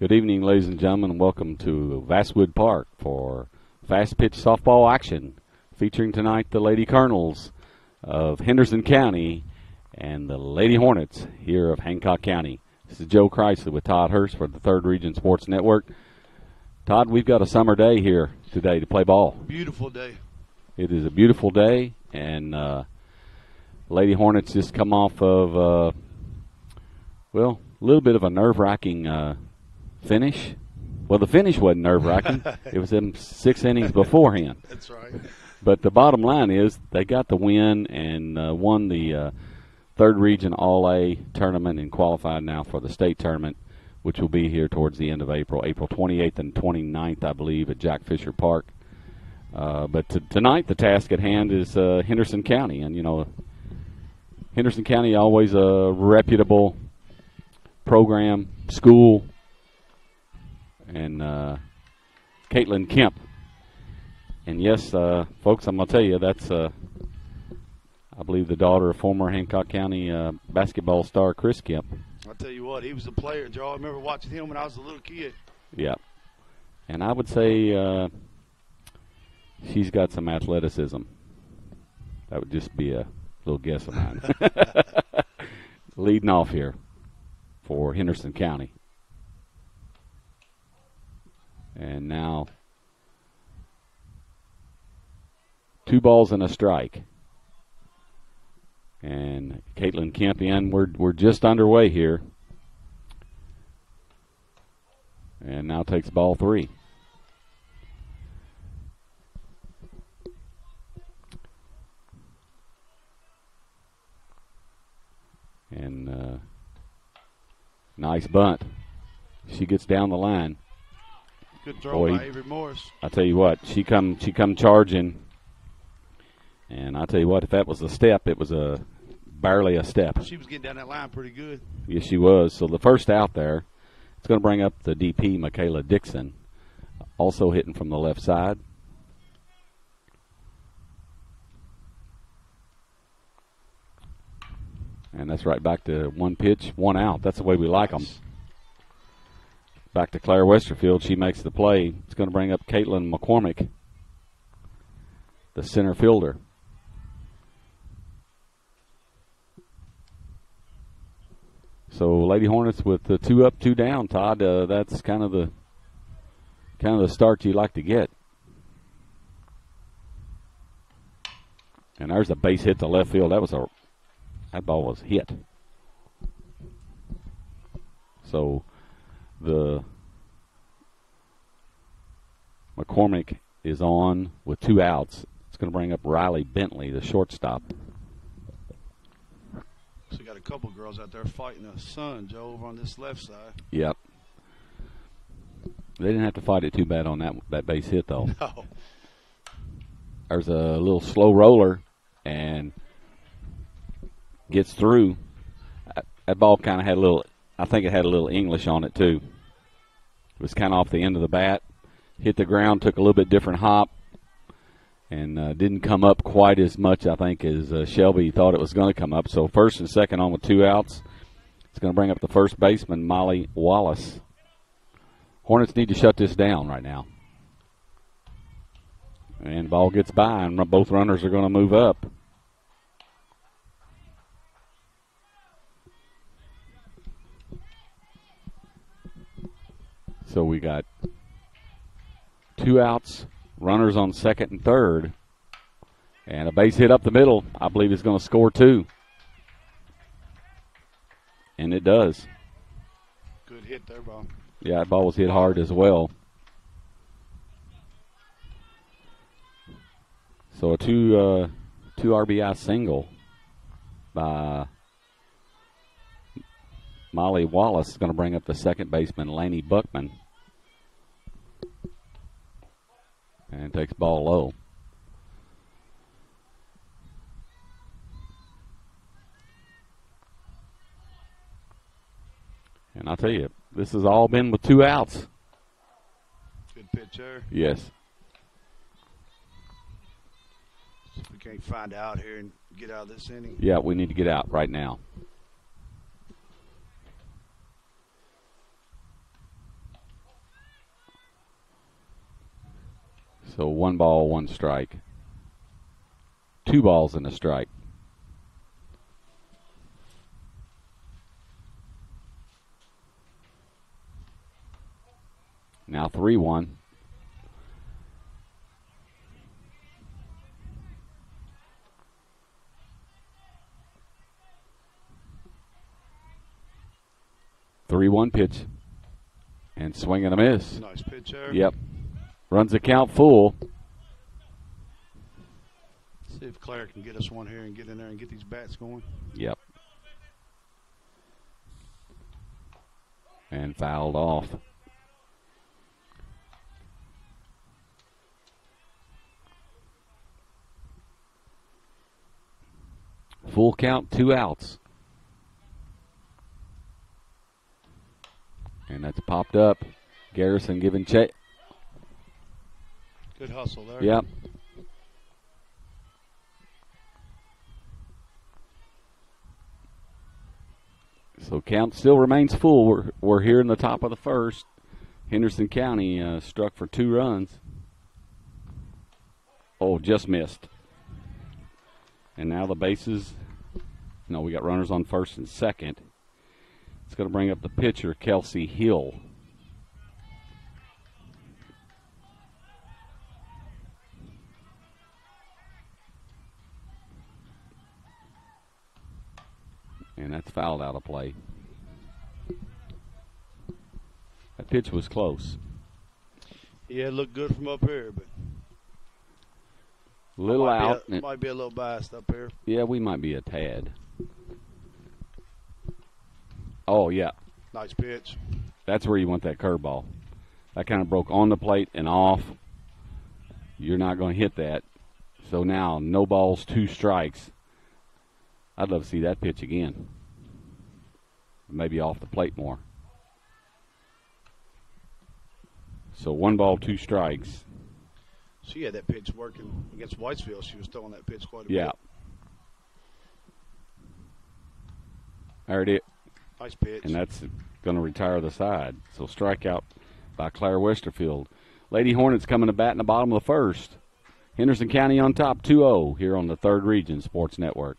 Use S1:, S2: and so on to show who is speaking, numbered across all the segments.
S1: Good evening, ladies and gentlemen, and welcome to Vastwood Park for fast pitch softball action, featuring tonight the Lady Colonels of Henderson County and the Lady Hornets here of Hancock County. This is Joe Chrysler with Todd Hurst for the Third Region Sports Network. Todd, we've got a summer day here today to play ball.
S2: Beautiful day.
S1: It is a beautiful day, and Lady Hornets just come off of, a little bit of a nerve-wracking finish. Well, the finish wasn't nerve-wracking. It was them 6 innings beforehand.
S2: That's right.
S1: But the bottom line is they got the win and won the Third Region All-A tournament and qualified now for the state tournament, which will be here towards the end of April 28th and 29th, I believe, at Jack Fisher Park. But tonight the task at hand is Henderson County. And, you know, Henderson County, always a reputable program, school, and Caitlin Kemp. And yes, folks, I'm going to tell you, that's, I believe, the daughter of former Hancock County basketball star Chris Kemp.
S2: I'll tell you what, he was a player, Joe. I remember watching him when I was a little kid.
S1: Yeah. And I would say she's got some athleticism. That would just be a little guess of mine. Leading off here for Henderson County. And now 2 balls and a strike. And Caitlin Kemp in. We're just underway here. And now takes ball 3. And nice bunt. She gets down the line.
S2: Good throw by Avery Morris.
S1: I tell you what, she come charging, and I tell you what, if that was a step, it was barely a step.
S2: She was getting down that line pretty good.
S1: Yes, she was. So the first out there, it's going to bring up the DP, Michaela Dixon, also hitting from the left side. And that's right back to 1 pitch, 1 out. That's the way we like them. Back to Claire Westerfield. She makes the play. It's going to bring up Caitlin McCormick, the center fielder. So Lady Hornets with the 2 up, 2 down. Todd, that's kind of the start you like to get. And there's a base hit to left field. That ball was hit. So the McCormick is on with 2 outs. It's going to bring up Riley Bentley, the shortstop.
S2: So you got a couple girls out there fighting the sun, Joe, over on this left side.
S1: Yep. They didn't have to fight it too bad on that base hit, though.
S2: No.
S1: There's a little slow roller and gets through. That ball kind of had I think it had a little English on it, too. It was kind of off the end of the bat. Hit the ground, took a little bit different hop, and didn't come up quite as much, I think, as Shelby thought it was going to come up. So first and second on with 2 outs. It's going to bring up the first baseman, Molly Wallace. Hornets need to shut this down right now. And ball gets by, and both runners are going to move up. So we got 2 outs, runners on second and third, and a base hit up the middle. I believe is going to score 2. And it does.
S2: Good hit there, Bob.
S1: Yeah, that ball was hit hard as well. So a 2 RBI single by Molly Wallace is going to bring up the second baseman, Laney Buckman. And takes ball low. And I'll tell you, this has all been with 2 outs.
S2: Good pitch there.
S1: Yes.
S2: We can't find out here and get out of this inning.
S1: Yeah, we need to get out right now. So 1 ball, 1 strike. 2 balls and a strike. Now 3-1. Three-one pitch. And swing and a miss.
S2: Nice pitch there.
S1: Yep. Runs the count full.
S2: See if Claire can get us one here and get in there and get these bats going.
S1: Yep. And fouled off. Full count, 2 outs. And that's popped up. Garrison giving chase.
S2: Good hustle there.
S1: Yep. So count still remains full. We're here in the top of the first. Henderson County struck for 2 runs. Oh, just missed. And now the bases. No, we got runners on first and second. It's going to bring up the pitcher, Kelsey Hill. And that's fouled out of play. That pitch was close.
S2: Yeah, it looked good from up here, but
S1: Little out.
S2: Might be a little biased up here.
S1: Yeah, we might be a tad. Oh, yeah.
S2: Nice pitch.
S1: That's where you want that curveball. That kind of broke on the plate and off. You're not going to hit that. So now, no balls, 2 strikes. I'd love to see that pitch again. Maybe off the plate more. So 1 ball, 2 strikes.
S2: She had that pitch working against Whitesville. She was throwing that pitch quite a
S1: Yeah.
S2: bit.
S1: There it is.
S2: Nice pitch.
S1: And that's going to retire the side. So strikeout by Claire Westerfield. Lady Hornets coming to bat in the bottom of the first. Henderson County on top 2-0 here on the Third Region Sports Network.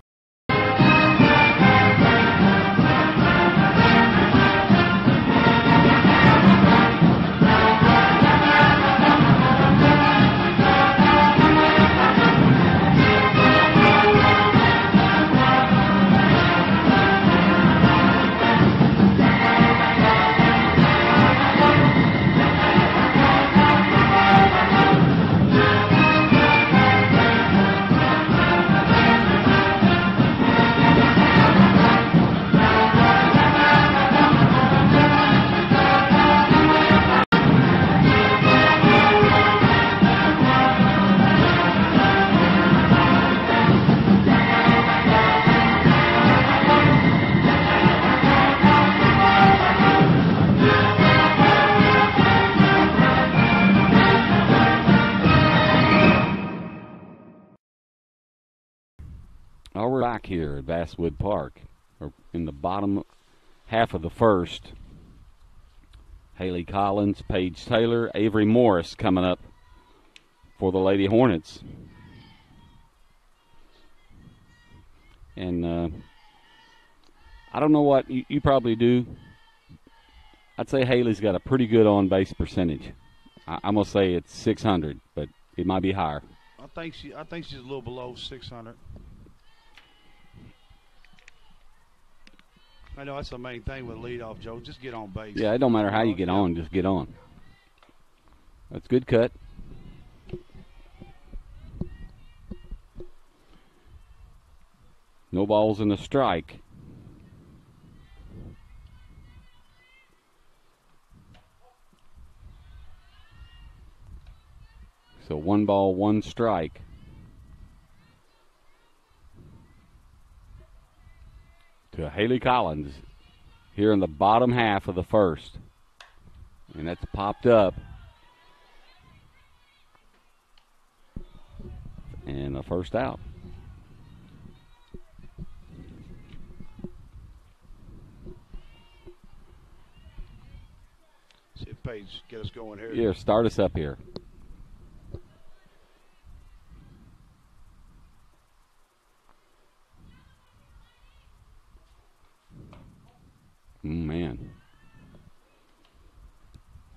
S1: We're back here at Basswood Park, or in the bottom half of the first. Haley Collins, Paige Taylor, Avery Morris coming up for the Lady Hornets. And I don't know what you probably do. I'd say Haley's got a pretty good on-base percentage. I'm going to say it's 600, but it might be higher.
S2: I think she's a little below 600. I know that's the main thing with leadoff, Joe. Just get on base.
S1: Yeah, it don't matter how you get on, just get on. That's good cut. No balls and a strike. So 1 ball, 1 strike. To Haley Collins here in the bottom half of the first. And that's popped up. And the first out.
S2: See if Paige get us going here.
S1: Yeah, start us up here.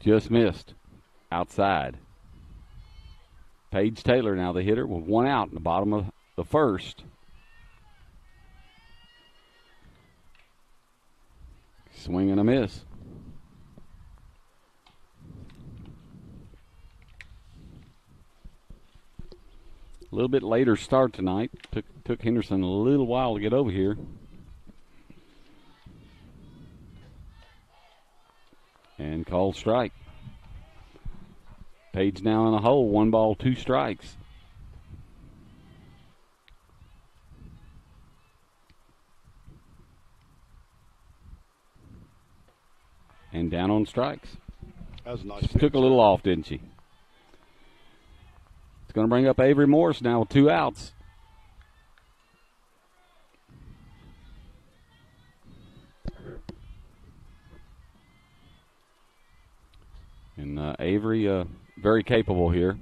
S1: Just missed. Outside. Paige Taylor now the hitter with one out in the bottom of the first. Swing and a miss. A little bit later start tonight. Took Henderson a little while to get over here. And called strike. Page now in the hole. 1 ball, 2 strikes. And down on strikes.
S2: That was a nice.
S1: She took a little off, didn't she? It's going to bring up Avery Morris now with 2 outs. And Avery, very capable here.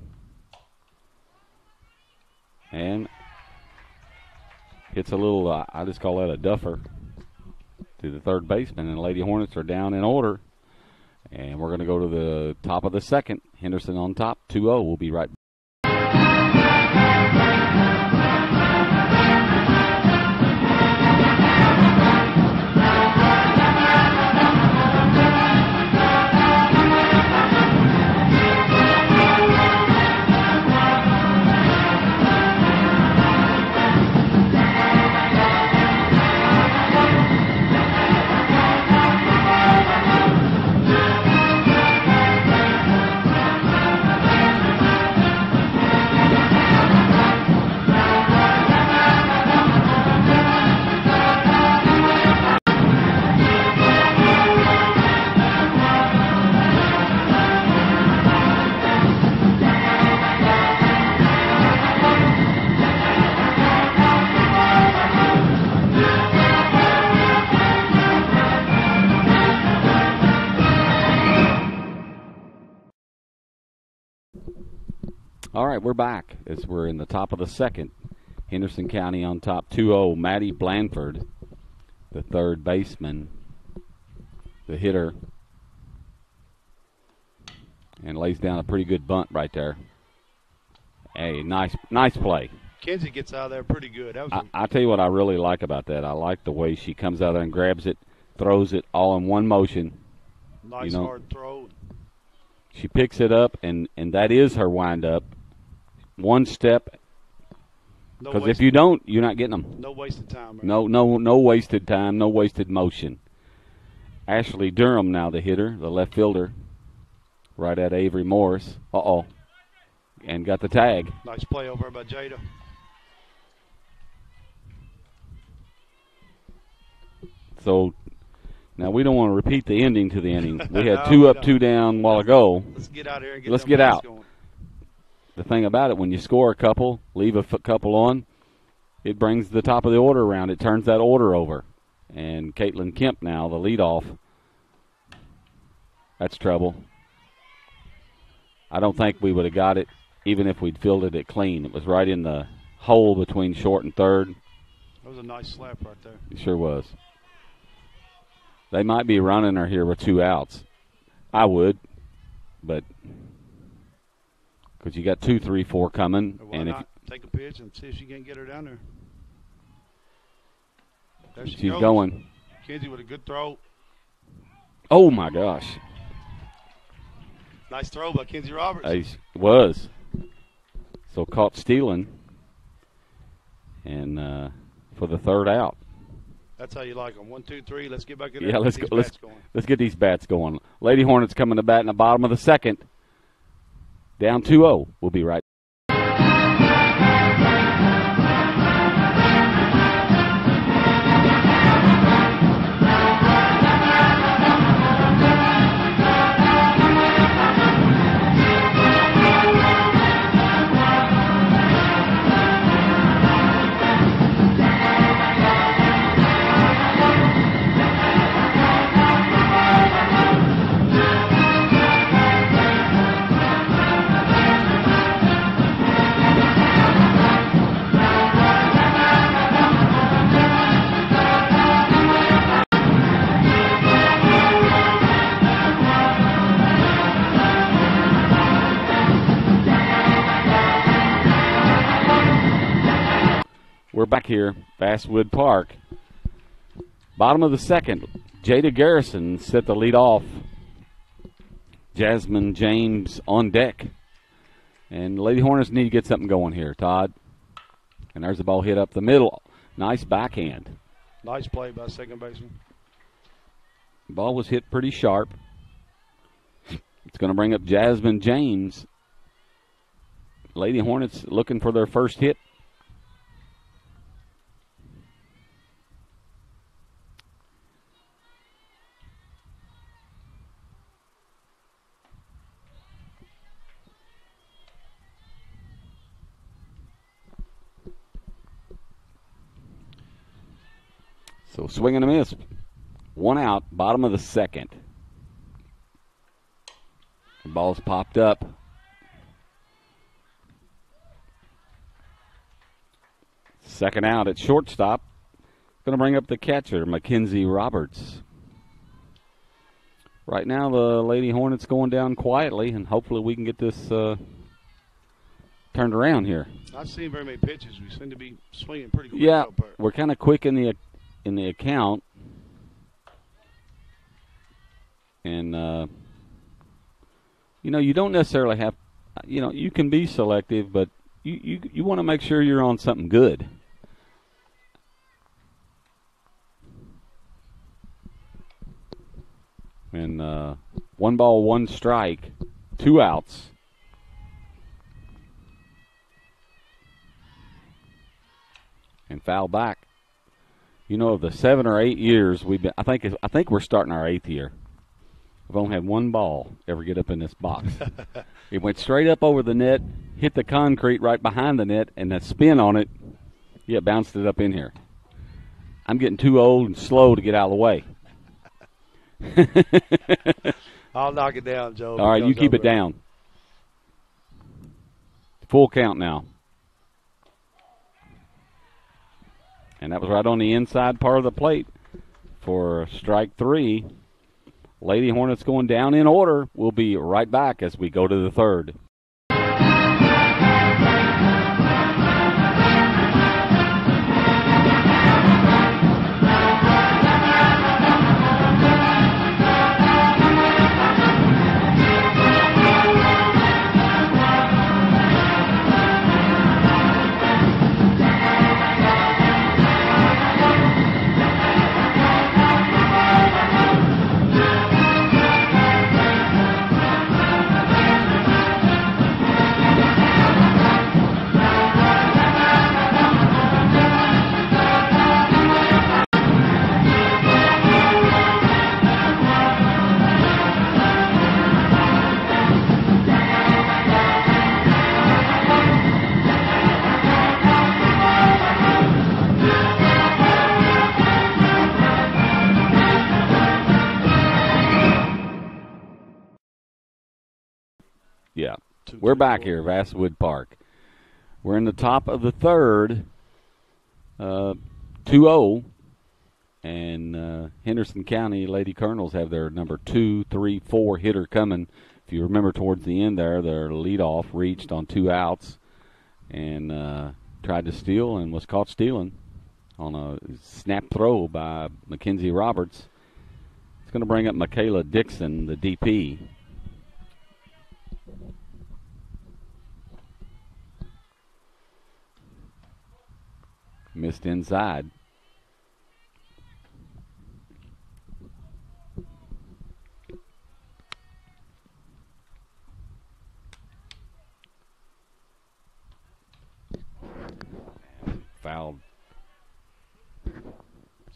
S1: And hits a little, I just call that a duffer, to the third baseman. And the Lady Hornets are down in order. And we're going to go to the top of the second. Henderson on top, 2-0. We'll be right back. All right, we're back as we're in the top of the second. Henderson County on top, 2-0. Maddie Blanford, the third baseman, the hitter, and lays down a pretty good bunt right there. Hey, nice play.
S2: Kenzie gets out of there pretty good. That was
S1: I tell you what I really like about that. I like the way she comes out there and grabs it, throws it all in one motion.
S2: Nice hard throw.
S1: She picks it up, and that is her wind-up. One step, because if you don't, you're not getting them.
S2: No wasted time. Right?
S1: No wasted time, no wasted motion. Ashley Durham now the hitter, the left fielder, right at Avery Morris. And got the tag.
S2: Nice play over by Jada.
S1: So now we don't want to repeat the ending to the inning. We had 2 up, 2 down a while ago.
S2: Let's get out here and
S1: Let's get out.
S2: Going.
S1: The thing about it, when you score a couple, leave a couple on, it brings the top of the order around. It turns that order over. And Caitlin Kemp now, the leadoff. That's trouble. I don't think we would have got it even if we'd fielded it clean. It was right in the hole between short and third.
S2: That was a nice slap right there.
S1: It sure was. They might be running her here with 2 outs. I would, but because you got 2, 3, 4 coming.
S2: Why
S1: and
S2: not take a pitch and see if she can get her down there. There
S1: she's
S2: goes.
S1: Going.
S2: Kenzie with a good throw.
S1: Oh, my gosh.
S2: Nice throw by Kenzie Roberts.
S1: It was. So caught stealing. And for the third out.
S2: That's how you like them. 1, 2, 3. Let's get back in there.
S1: Yeah, let's get these bats going. Lady Hornets coming to bat in the bottom of the second. Down 2-0. We'll be right back. we're back here, Basswood Park. Bottom of the second, Jada Garrison set the lead off. Jasmine James on deck. And Lady Hornets need to get something going here, Todd. And there's the ball hit up the middle. Nice backhand.
S2: Nice play by second baseman.
S1: The ball was hit pretty sharp. It's going to bring up Jasmine James. Lady Hornets looking for their first hit. So swing and a miss. One out, bottom of the second. The ball's popped up. Second out at shortstop. Going to bring up the catcher, Mackenzie Roberts. Right now, the Lady Hornets going down quietly, and hopefully we can get this turned around here.
S2: I've seen very many pitches. We seem to be swinging pretty quick.
S1: Yeah, we're kind of quick in the account. And, you don't necessarily have, you can be selective, but you want to make sure you're on something good. And 1 ball, 1 strike, 2 outs. And foul back. Of the 7 or 8 years we've been, I think we're starting our 8th year. We've only had 1 ball ever get up in this box. It went straight up over the net, hit the concrete right behind the net, and that spin on it, bounced it up in here. I'm getting too old and slow to get out of the way.
S2: I'll knock it down, Joe.
S1: All right, you keep it down. Full count now. And that was right on the inside part of the plate for strike 3. Lady Hornets going down in order. We'll be right back as we go to the third. Yeah, we're back here, Basswood Park. We're in the top of the third, 2-0, and Henderson County Lady Colonels have their number 2, 3, 4 hitter coming. If you remember towards the end there, their leadoff reached on 2 outs and tried to steal and was caught stealing on a snap throw by Mackenzie Roberts. It's going to bring up Michaela Dixon, the DP. Missed inside. Fouled.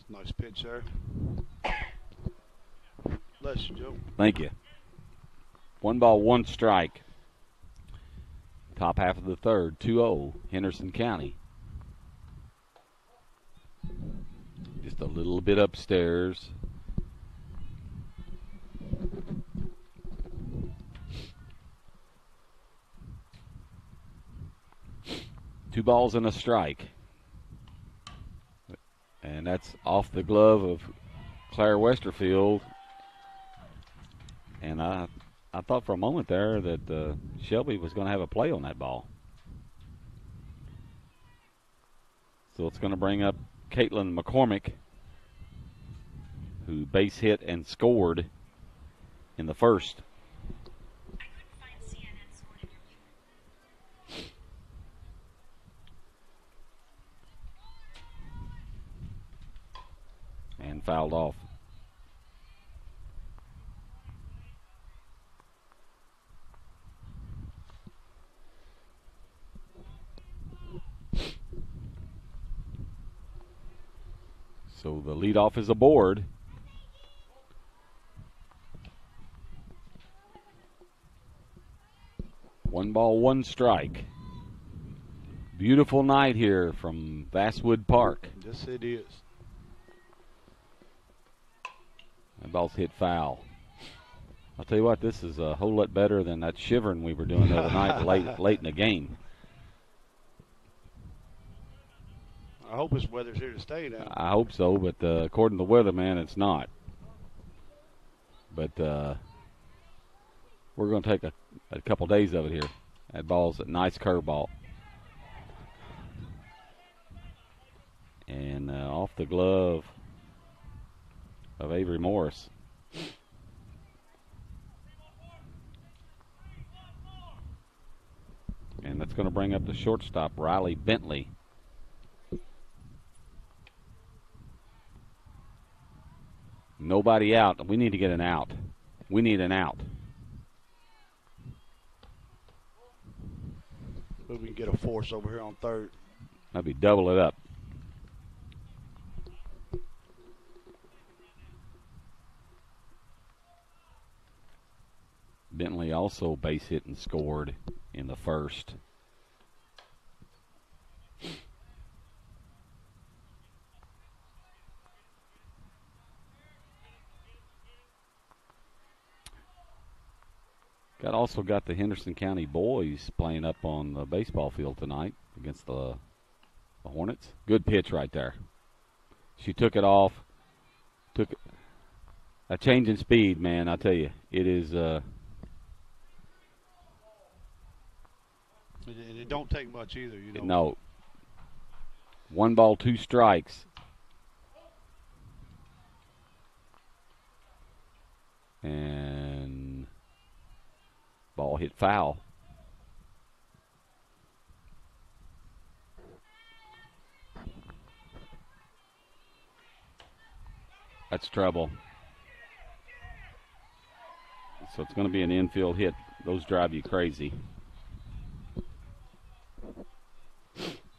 S2: Nice pitch there. Bless you, Joe.
S1: Thank you. 1 ball, 1 strike. Top half of the third, 2-0, Henderson County. Just a little bit upstairs. Two balls and a strike. And that's off the glove of Claire Westerfield. And I thought for a moment there that Shelby was going to have a play on that ball. So it's going to bring up Caitlin McCormick, who base hit and scored in the first. And fouled off. So the leadoff is aboard. One ball, one strike. Beautiful night here from Basswood Park.
S2: Yes, it is.
S1: That ball's hit foul. I'll tell you what, this is a whole lot better than that shivering we were doing the other night late in the game.
S2: I hope this weather's here to stay now.
S1: I hope so, but according to the weatherman, it's not. But we're going to take a couple days of it here. That ball's a nice curveball. And off the glove of Avery Morris. And that's going to bring up the shortstop, Riley Bentley. Nobody out. We need to get an out. We need an out.
S2: Maybe we can get a force over here on third.
S1: That'd be double it up. Bentley also base hit and scored in the first. Also got the Henderson County boys playing up on the baseball field tonight against the Hornets. Good pitch right there. She took it off. Took a change in speed, man. I tell you, it is.
S2: It don't take much either, you know.
S1: No. 1 ball, 2 strikes. And ball hit foul. That's trouble. So it's going to be an infield hit. Those drive you crazy.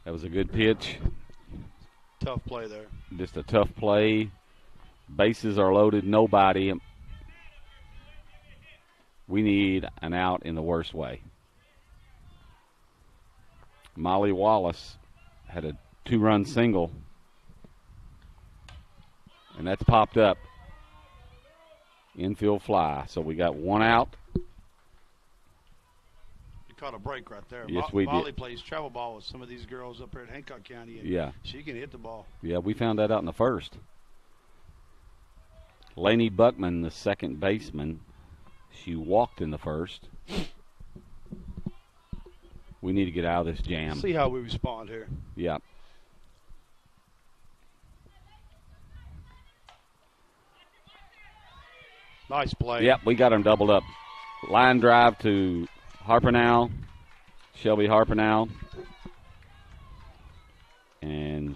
S1: That was a good pitch.
S2: Tough play there.
S1: Just a tough play. Bases are loaded, nobody. We need an out in the worst way. Molly Wallace had a 2-run single, and that's popped up. Infield fly. So we got 1 out.
S2: You caught a break right there.
S1: Yes, we
S2: Molly
S1: did.
S2: plays travel ball with some of these girls up here at Hancock County. And
S1: yeah.
S2: She can hit the ball.
S1: Yeah, we found that out in the first. Lainey Buckman, the second baseman, she walked in the first. We need to get out of this jam.
S2: See how we respond here.
S1: Yeah.
S2: Nice play.
S1: Yep, we got them doubled up. Line drive to Harper Shelby Harper. And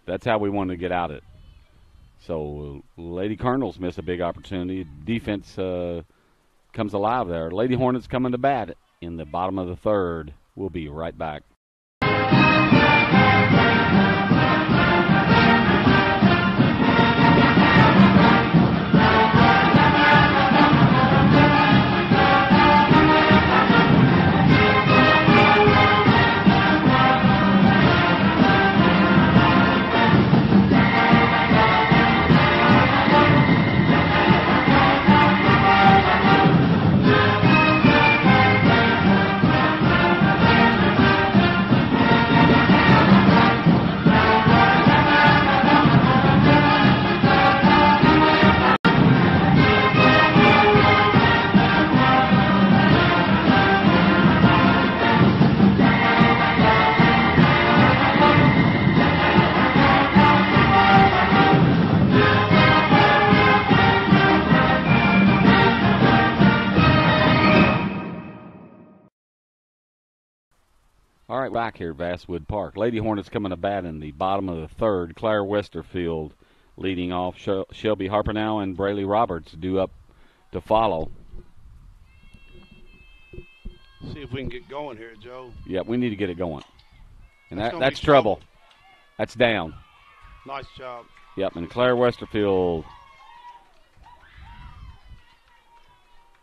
S1: that's how we wanted to get out of it. So Lady Colonels miss a big opportunity. Defense comes alive there. Lady Hornets coming to bat in the bottom of the third. We'll be right back. All right, back here at Basswood Park. Lady Hornets coming to bat in the bottom of the third. Claire Westerfield leading off. Shelby Harpernow and Brayley Roberts due up to follow.
S2: See if we can get going here, Joe.
S1: Yeah, we need to get it going. And
S2: That's
S1: trouble. That's down.
S2: Nice job.
S1: Yep, and Claire Westerfield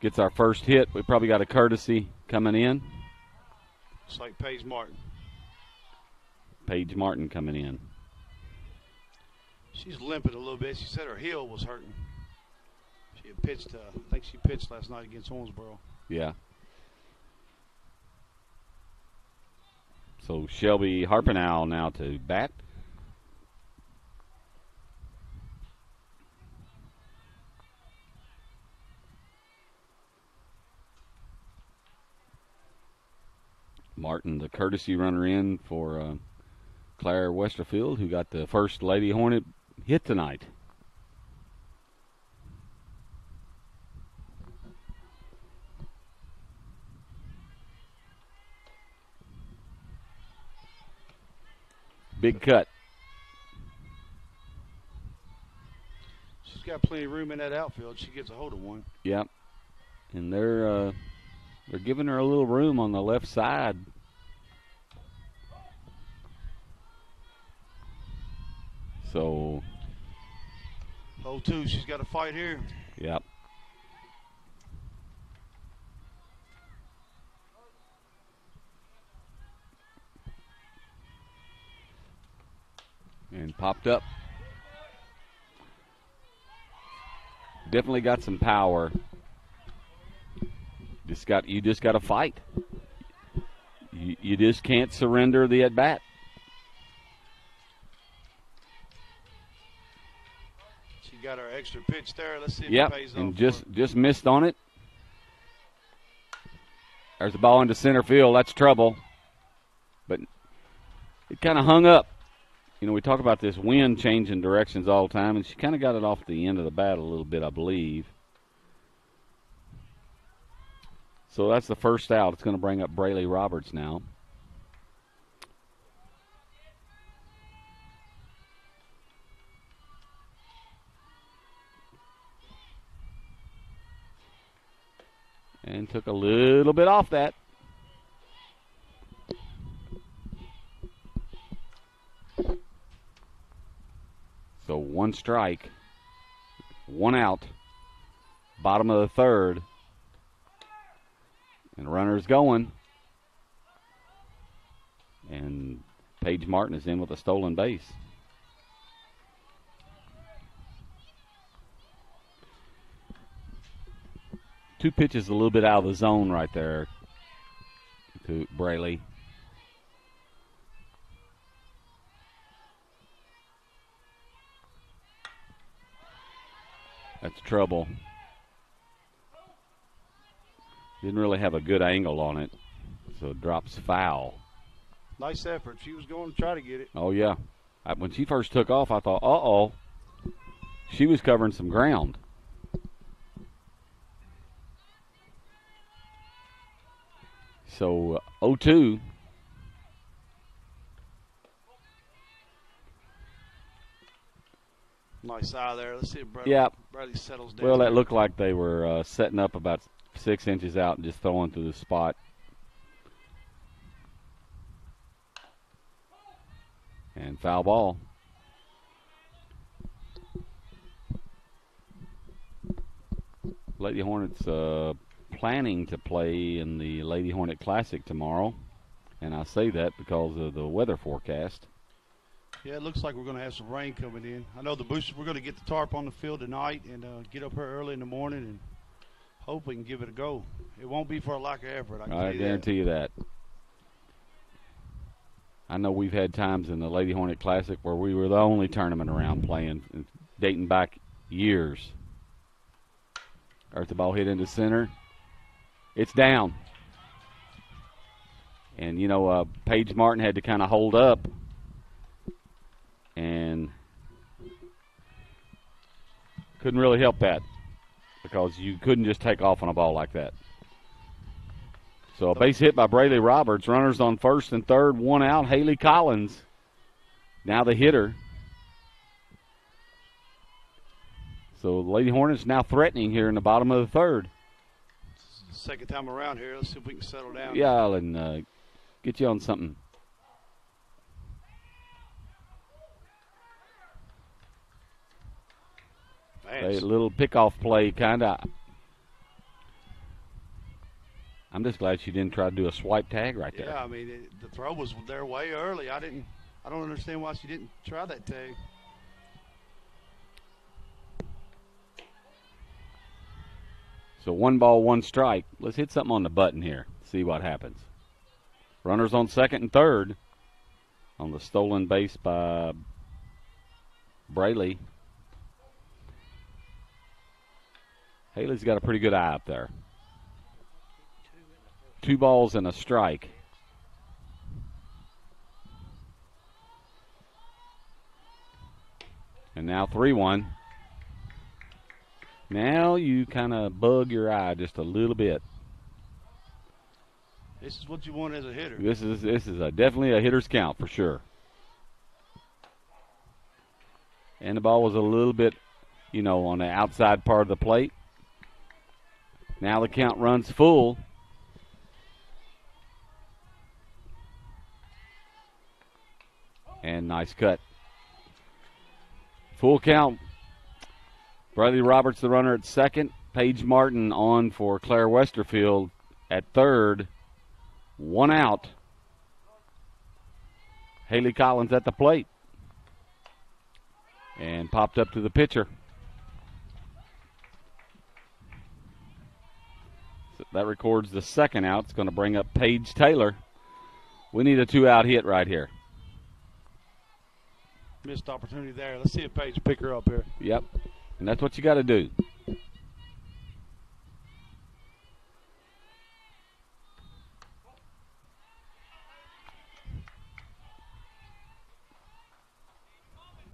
S1: gets our first hit. We probably got a courtesy coming in.
S2: Looks like Paige Martin.
S1: Paige Martin coming in.
S2: She's limping a little bit. She said her heel was hurting. She had pitched, I think she pitched last night against Owensboro.
S1: Yeah. So Shelby Harpernow now to bat. Martin, the courtesy runner in for Claire Westerfield, who got the first Lady Hornet hit tonight. Big cut.
S2: She's got plenty of room in that outfield. She gets a hold of one.
S1: Yep. And they're giving her a little room on the left side. So
S2: 0-2, she's got a fight here.
S1: Yep. And popped up. Definitely got some power. You just got to fight. You just can't surrender the at bat.
S2: She got her extra pitch there. Let's see if
S1: Yep,
S2: it pays off.
S1: and just missed on it. There's the ball into center field. That's trouble. But it kind of hung up. You know, we talk about this wind changing directions all the time, and she kind of got it off the end of the bat a little bit, I believe. So that's the first out. It's going to bring up Brayley Roberts now. And took a little bit off that. So one strike, one out, bottom of the third. And runner's going. And Paige Martin is in with a stolen base. Two pitches a little bit out of the zone right there to Brayley. That's trouble. Didn't really have a good angle on it, so it drops foul.
S2: Nice effort. She was going to try to get it.
S1: Oh, yeah. When she first took off, I thought, uh-oh. She was covering some ground. So, 0-2.
S2: Nice eye there. Let's see if Bradley settles down.
S1: Well, that looked like they were setting up about 6 inches out and just throwing to the spot. And foul ball. Lady Hornets planning to play in the Lady Hornet Classic tomorrow. And I say that because of the weather forecast.
S2: Yeah, it looks like we're going to have some rain coming in. I know the boosters, we're going to get the tarp on the field tonight and get up here early in the morning and hope we can give it a go. It won't be for a lack of effort.
S1: I guarantee you that. I know we've had times in the Lady Hornet Classic where we were the only tournament around playing, dating back years. There's the ball hit into center. It's down. And, you know, Paige Martin had to kind of hold up. And couldn't really help that because you couldn't just take off on a ball like that. So a base hit by Brayley Roberts. Runners on first and third, one out. Haley Collins, now the hitter. So the Lady Hornets now threatening here in the bottom of the third.
S2: Second time around here. Let's see if we can settle down.
S1: Yeah, and get you on something. A little pickoff play, kind of. I'm just glad she didn't try to do a swipe tag right there.
S2: Yeah, I mean, the throw was there way early. I don't understand why she didn't try that tag.
S1: So 1-1 strike. Let's hit something on the button here. See what happens. Runners on second and third on the stolen base by Brayley. Haley's got a pretty good eye up there. 2 balls and a strike. And now 3-1. Now you kind of bug your eye just a little bit.
S2: This is what you want as a hitter.
S1: This is definitely a hitter's count for sure. And the ball was a little bit, on the outside part of the plate. Now the count runs full. And nice cut. Full count. Bradley Roberts, the runner at second. Paige Martin on for Claire Westerfield at third. 1 out. Haley Collins at the plate. And popped up to the pitcher. So that records the second out. It's going to bring up Paige Taylor. We need a 2-out hit right here.
S2: Missed opportunity there. Let's see if Paige pick her up here.
S1: Yep. And that's what you got to do.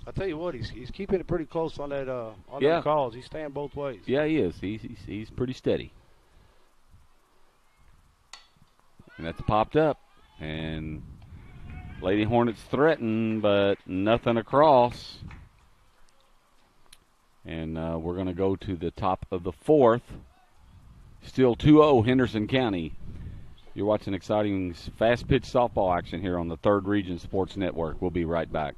S2: I tell you what, he's keeping it pretty close on that on
S1: yeah.
S2: them calls. He's staying both ways.
S1: Yeah, he is. He's pretty steady. And that's popped up. And Lady Hornets threaten, but nothing across. And we're going to go to the top of the fourth. Still 2-0 Henderson County. You're watching exciting fast-pitch softball action here on the Third Region Sports Network. We'll be right back.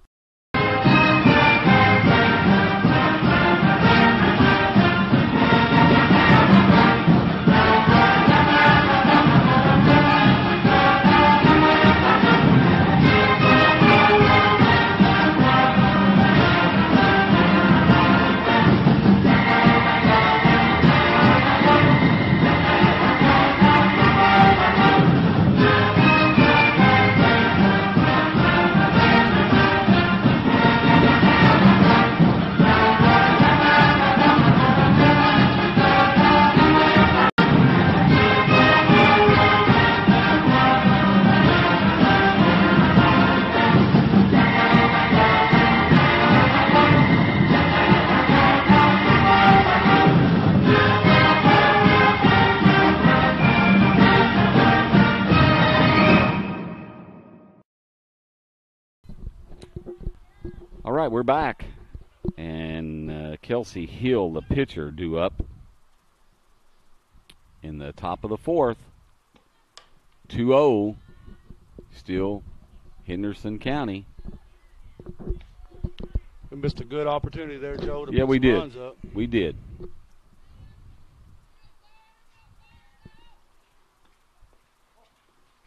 S1: All right, we're back. And Kelsey Hill, the pitcher, due up in the top of the fourth. 2-0, still Henderson County.
S2: We missed a good opportunity there, Joe, to
S1: put
S2: we
S1: some
S2: did.
S1: Runs up. We did.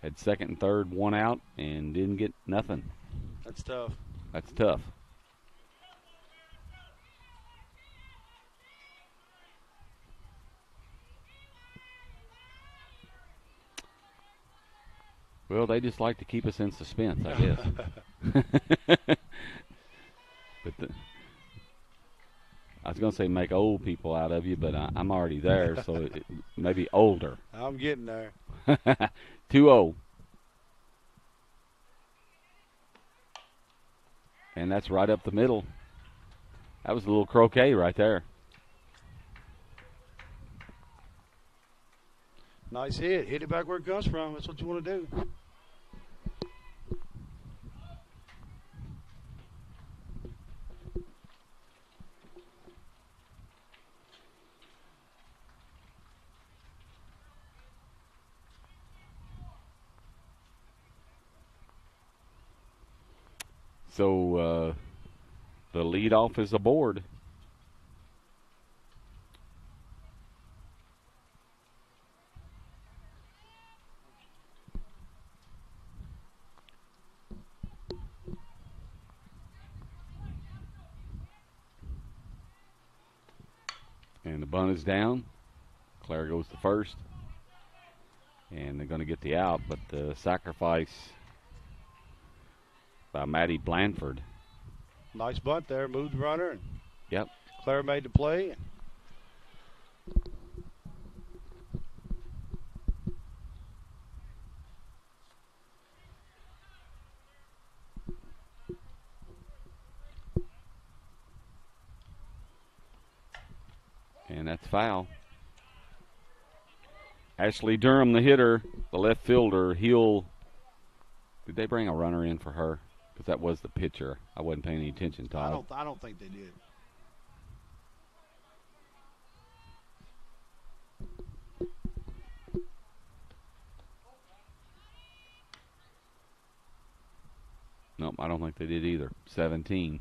S1: Had second and third, 1 out, and didn't get nothing.
S2: That's tough.
S1: That's tough. Well, they just like to keep us in suspense, I guess. But I was going to say make old people out of you, but I'm already there, so maybe older.
S2: I'm getting there.
S1: 2-0. And that's right up the middle. That was a little croquet right there.
S2: Nice hit. Hit it back where it comes from. That's what you want to do.
S1: So the leadoff is aboard. And the bunt is down. Claire goes to first. And they're going to get the out, but the sacrifice by Maddie Blanford.
S2: Nice bunt there. Moved the runner. And
S1: Yep.
S2: Claire made the play.
S1: And that's foul. Ashley Durham, the hitter, the left fielder, did they bring a runner in for her? Because that was the pitcher. I wasn't paying any attention, Todd.
S2: I don't think they did.
S1: Nope, I don't think they did either. 17.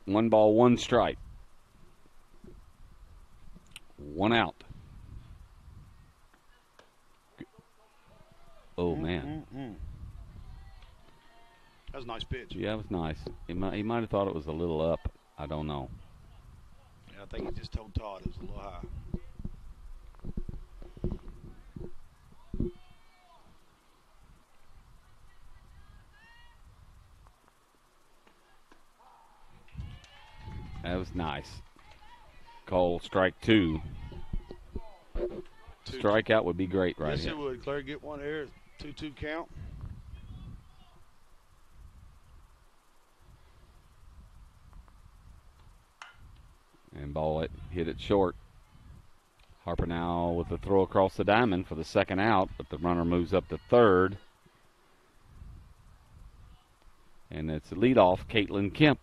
S1: 1 ball, 1 strike. 1 out. Oh, man.
S2: That was a nice pitch.
S1: Yeah, it was nice. He might have thought it was a little up. I don't know.
S2: Yeah, I think he just told Todd it was a little high.
S1: That was nice. Call strike 2. Strikeout would be great right
S2: yes,
S1: here.
S2: Yes, it would. Claire get one there. 2-2 count.
S1: And ball it, hit it short. Harper now with the throw across the diamond for the second out, but the runner moves up to third. And it's leadoff, Caitlin Kemp.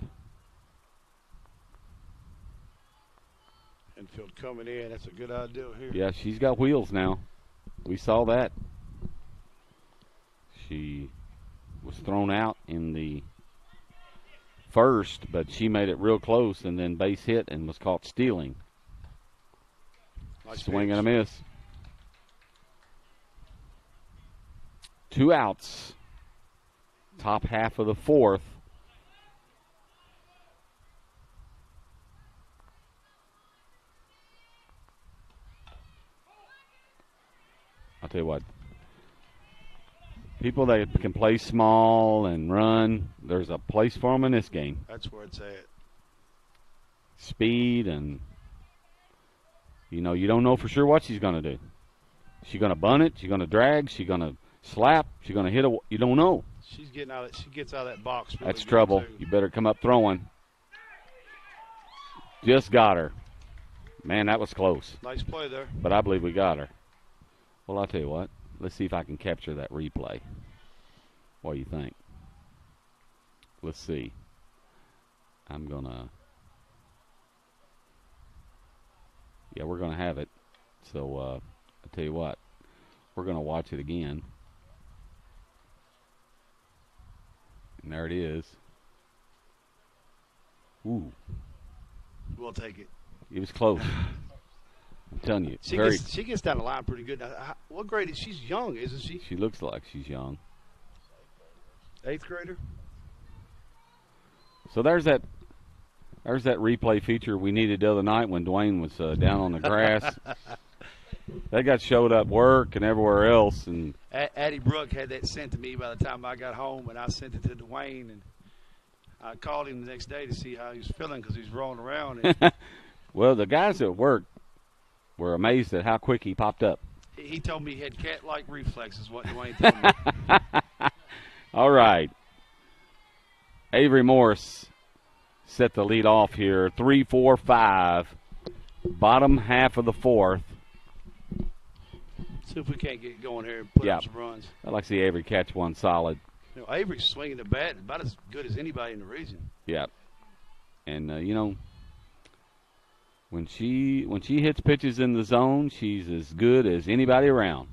S2: Infield coming in. That's a good idea here.
S1: Yeah, she's got wheels now. We saw that. She was thrown out in the first, but she made it real close and then base hit and was caught stealing.
S2: Nice
S1: swing
S2: pitch.
S1: and a miss. 2 outs. Top half of the 4th. I'll tell you what. People that can play small and run, there's a place for them in this game.
S2: That's where it's at.
S1: Speed and, you don't know for sure what she's going to do. She's going to bunt it. She's going to drag. She's going to slap. She's going to hit a. You don't know.
S2: She gets out of that box. Really
S1: That's trouble.
S2: too.
S1: You better come up throwing. Just got her. Man, that was close.
S2: Nice play there.
S1: But I believe we got her. Well, I'll tell you what. Let's see if I can capture that replay. What do you think? Let's see. I'm going to. Yeah, we're going to have it. So, I'll tell you what. We're going to watch it again. And there it is. Ooh.
S2: We'll take it.
S1: It was close. I'm telling you.
S2: She gets down the line pretty good. Now, what grade is she's young, isn't she?
S1: She looks like she's young.
S2: 8th grader?
S1: So there's that replay feature we needed the other night when Dwayne was down on the grass. That got showed up work and everywhere else. And
S2: Addie Brooke had that sent to me by the time I got home, and I sent it to Dwayne. And I called him the next day to see how he was feeling because he was rolling around. And
S1: well, the guys at work were amazed at how quick he popped up.
S2: He told me he had cat-like reflexes, what Dwayne told me.
S1: All right. Avery Morris set the lead off here. 3-4-5. Bottom half of the 4th.
S2: See if we can't get going here and put up some runs.
S1: I'd like to see Avery catch one solid.
S2: You know, Avery's swinging the bat about as good as anybody in the region.
S1: Yeah. And, you know, when she hits pitches in the zone, she's as good as anybody around.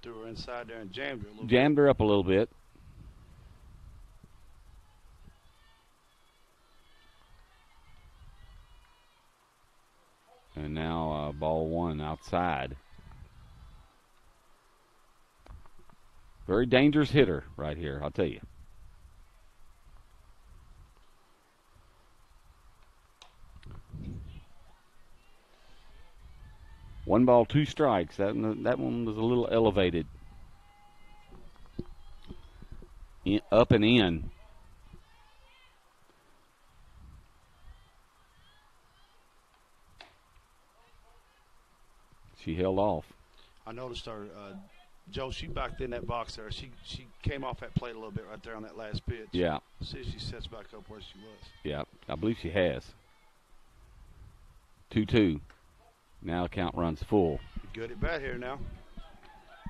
S2: Threw her inside there and jammed her a little bit.
S1: Jammed her up a little bit. And now ball one outside. Very dangerous hitter right here, I'll tell you. One ball, two strikes. That one was a little elevated. Up and in. She held off.
S2: I noticed her, Joe, she backed in that box there. She came off that plate a little bit right there on that last pitch.
S1: Yeah.
S2: See if she sets back up where she was.
S1: Yeah, I believe she has. 2-2. Now the count runs full.
S2: Good at bat here now.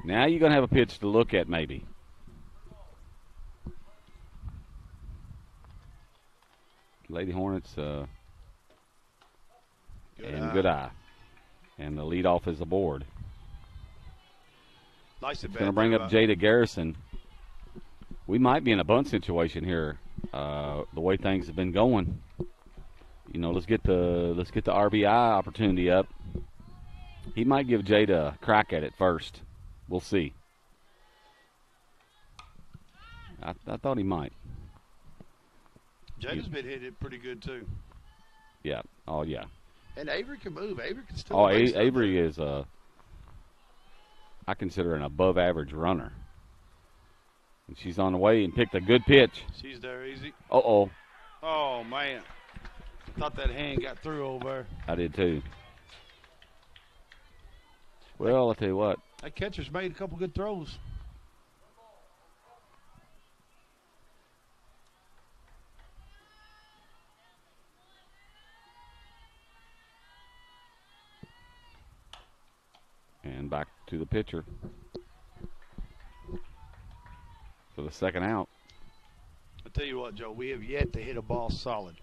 S1: Now you're going to have a pitch to look at maybe. Lady Hornets
S2: Good
S1: eye. And the leadoff is aboard.
S2: Nice at bat.
S1: Going to bring up Jada Garrison. We might be in a bunt situation here. The way things have been going. You know, let's get the RBI opportunity up. He might give Jada a crack at it first. We'll see. I thought he might.
S2: Jada's been hitting it pretty good too.
S1: Yeah. Oh yeah.
S2: And Avery can move. Avery can still.
S1: Oh, Avery is I consider an above average runner. And she's on the way and picked a good pitch.
S2: She's there easy.
S1: Uh-oh.
S2: Oh, man. Thought that hand got through over there.
S1: I did too. Well, I'll tell you what.
S2: That catcher's made a couple good throws.
S1: And back to the pitcher for the second out.
S2: I'll tell you what, Joe, we have yet to hit a ball solid.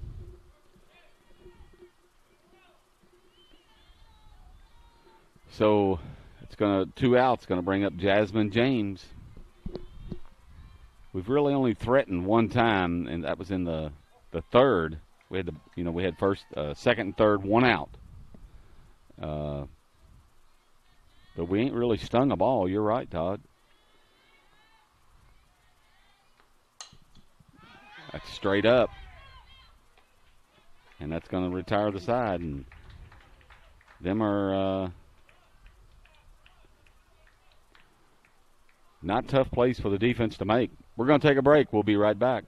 S1: So it's going to 2 outs, going to bring up Jasmine James. We've really only threatened one time, and that was in the third. We had we had first, second, and third, 1 out. But we ain't really stung a ball. You're right, Todd. That's straight up. And that's going to retire the side. And them are not tough plays for the defense to make. We're going to take a break. We'll be right back.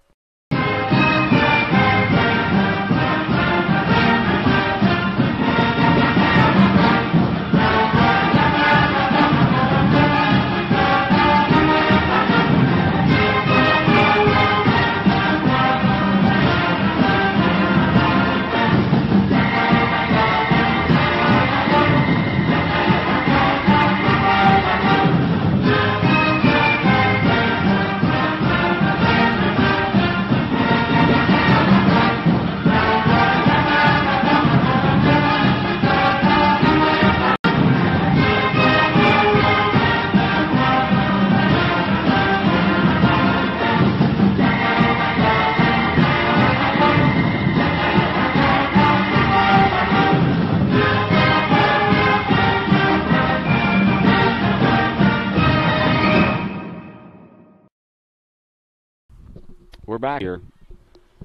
S1: We're back here,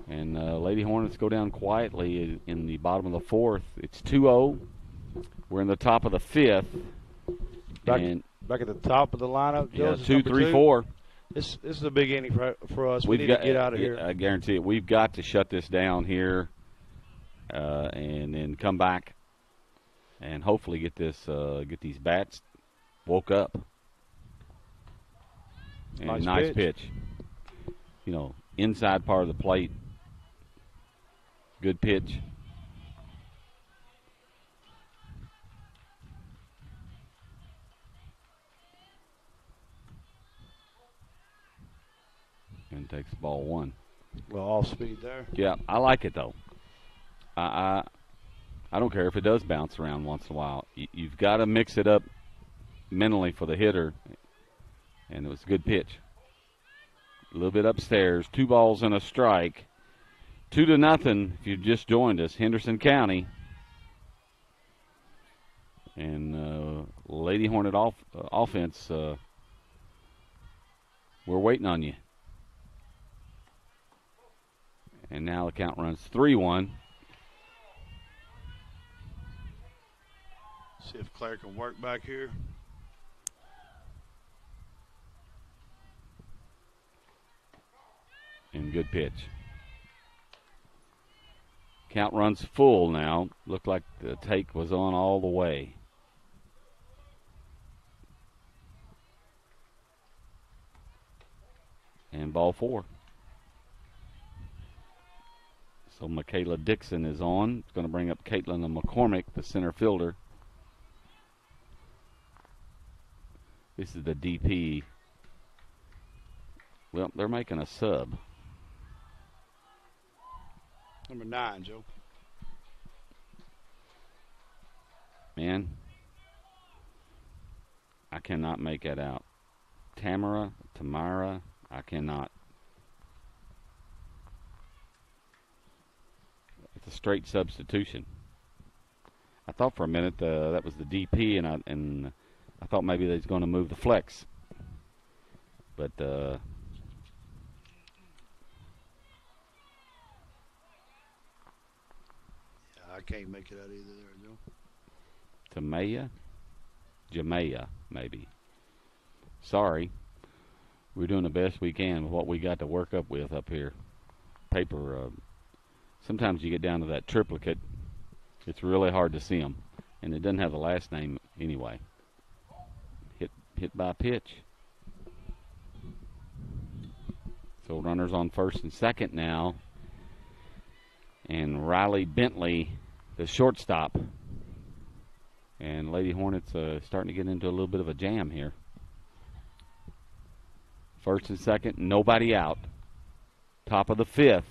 S1: and Lady Hornets go down quietly in the bottom of the fourth. It's 2-0. We're in the top of the fifth.
S2: Back at the top of the lineup, Joe.
S1: Yeah, 2, 3, 4.
S2: This is a big inning for us. We need to get out of here.
S1: I guarantee it. We've got to shut this down here, and then come back, and hopefully get these bats woke up. And nice pitch. inside part of the plate. Good pitch. And takes ball one.
S2: Well, off speed there.
S1: Yeah, I like it though. I don't care if it does bounce around once in a while. You've got to mix it up mentally for the hitter. And it was a good pitch. A little bit upstairs. 2 balls and a strike. 2-0 if you've just joined us. Henderson County. And Lady Hornet offense, we're waiting on you. And now the count runs 3-1.
S2: See if Claire can work back here.
S1: And good pitch. Count runs full now. Looked like the take was on all the way. And ball 4. So Michaela Dixon is on. It's going to bring up Caitlin McCormick, the center fielder. This is the DP. Well, they're making a sub.
S2: Number 9, Joe.
S1: Man, I cannot make that out. Tamara, I cannot. It's a straight substitution. I thought for a minute that was the DP, and I thought maybe they was going to move the flex. But
S2: I can't make it out either there, Joe.
S1: Jamea, maybe. Sorry. We're doing the best we can with what we got to work up with up here. Paper, sometimes you get down to that triplicate. It's really hard to see them. And it doesn't have the last name anyway. Hit by pitch. So runners on first and second now. And Riley Bentley, the shortstop. And Lady Hornets starting to get into a little bit of a jam here. First and second, nobody out. Top of the 5th.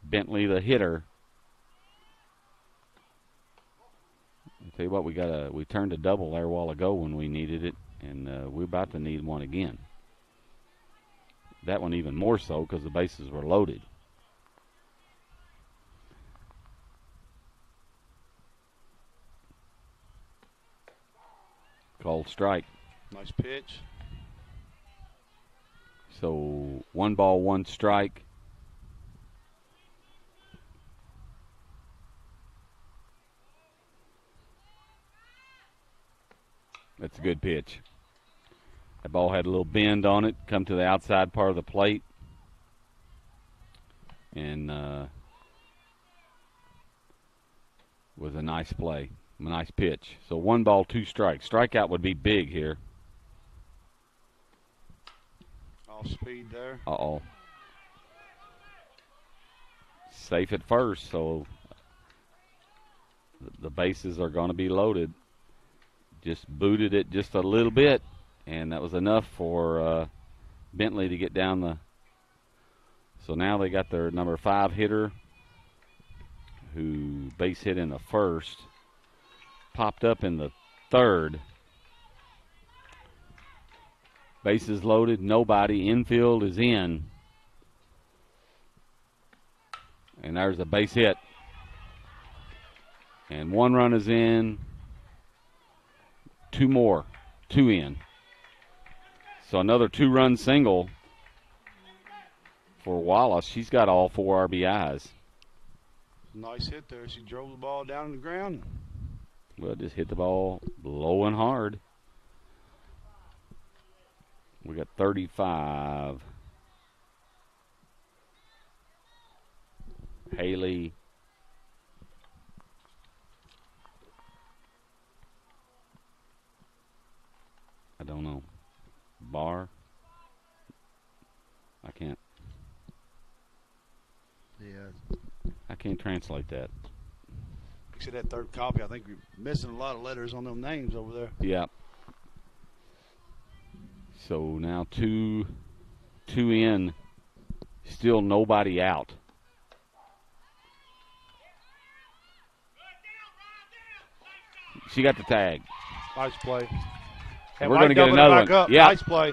S1: Bentley, the hitter. I'll tell you what, we turned a double there a while ago when we needed it, and we're about to need one again. That one even more so because the bases were loaded. Called strike.
S2: Nice pitch.
S1: So 1 ball, 1 strike. That's a good pitch. That ball had a little bend on it, come to the outside part of the plate. And was a nice play, a nice pitch. So 1 ball, 2 strikes. Strikeout would be big here.
S2: Off speed there.
S1: Uh-oh. Safe at first, so the bases are going to be loaded. Just booted it just a little bit, and that was enough for Bentley to get down the. So now they got their number 5 hitter, who base hit in the first, popped up in the 3rd. Bases loaded, nobody. Infield is in, and there's a base hit, and 1 run is in. 2 more, 2 in. So another 2-run single for Wallace. She's got all 4 RBIs.
S2: Nice hit there. She drove the ball down on the ground.
S1: Well, just hit the ball low and hard. We got 35. Haley. I don't know. Barr. I can't.
S2: Yeah.
S1: I can't translate that.
S2: See that third copy, I think we're missing a lot of letters on them names over there.
S1: Yeah. So now two in, still nobody out. She got the tag.
S2: Nice play. And
S1: we're going to get another one.
S2: Up.
S1: Yeah.
S2: Nice play.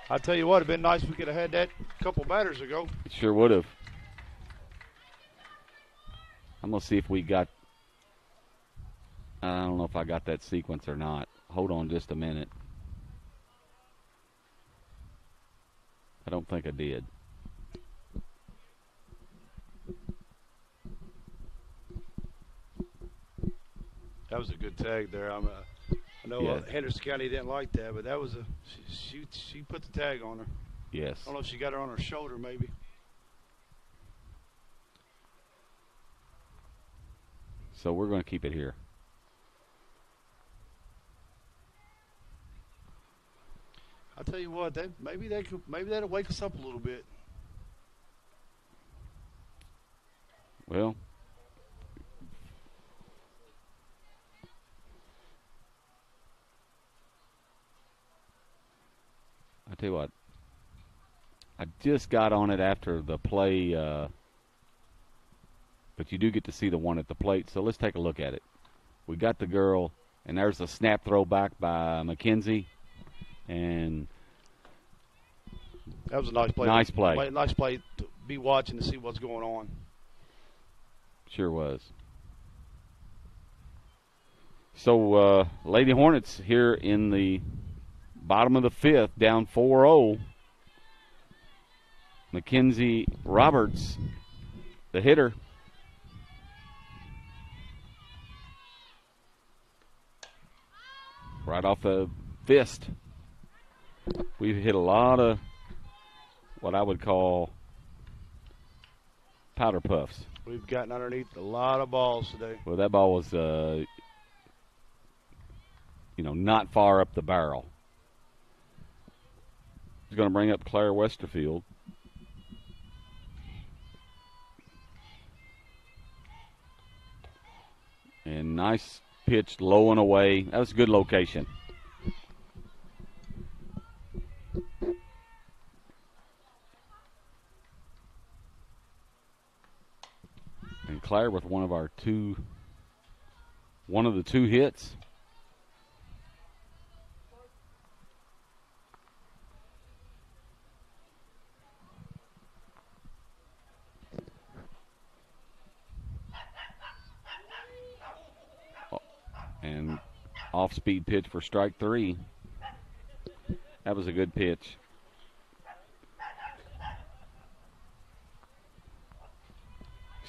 S2: I tell you what, it'd been nice if we could have had that a couple batters ago.
S1: It sure would have. I'm going to see if we got, I don't know if I got that sequence or not. Hold on just a minute. I don't think I did.
S2: That was a good tag there. I know Henderson County didn't like that, but that was she put the tag on her.
S1: Yes.
S2: I don't know if she got her on her shoulder maybe.
S1: So we're going to keep it here.
S2: I'll tell you what, maybe that'll wake us up a little bit.
S1: Well, I tell you what, I just got on it after the play, but you do get to see the one at the plate, so let's take a look at it. We got the girl, and there's a snap throw back by McKenzie, and
S2: that was a nice play.
S1: Nice play.
S2: Nice play to be watching to see what's going on.
S1: Sure was. So, Lady Hornets here in the bottom of the fifth, down 4-0. Mackenzie Roberts, the hitter. Right off the fist. We've hit a lot of what I would call powder puffs.
S2: We've gotten underneath a lot of balls today.
S1: Well, that ball was, not far up the barrel. He's going to bring up Claire Westerfield. And nice pitch, low and away. That was a good location. And Claire with one of the two hits. And off-speed pitch for strike three. That was a good pitch.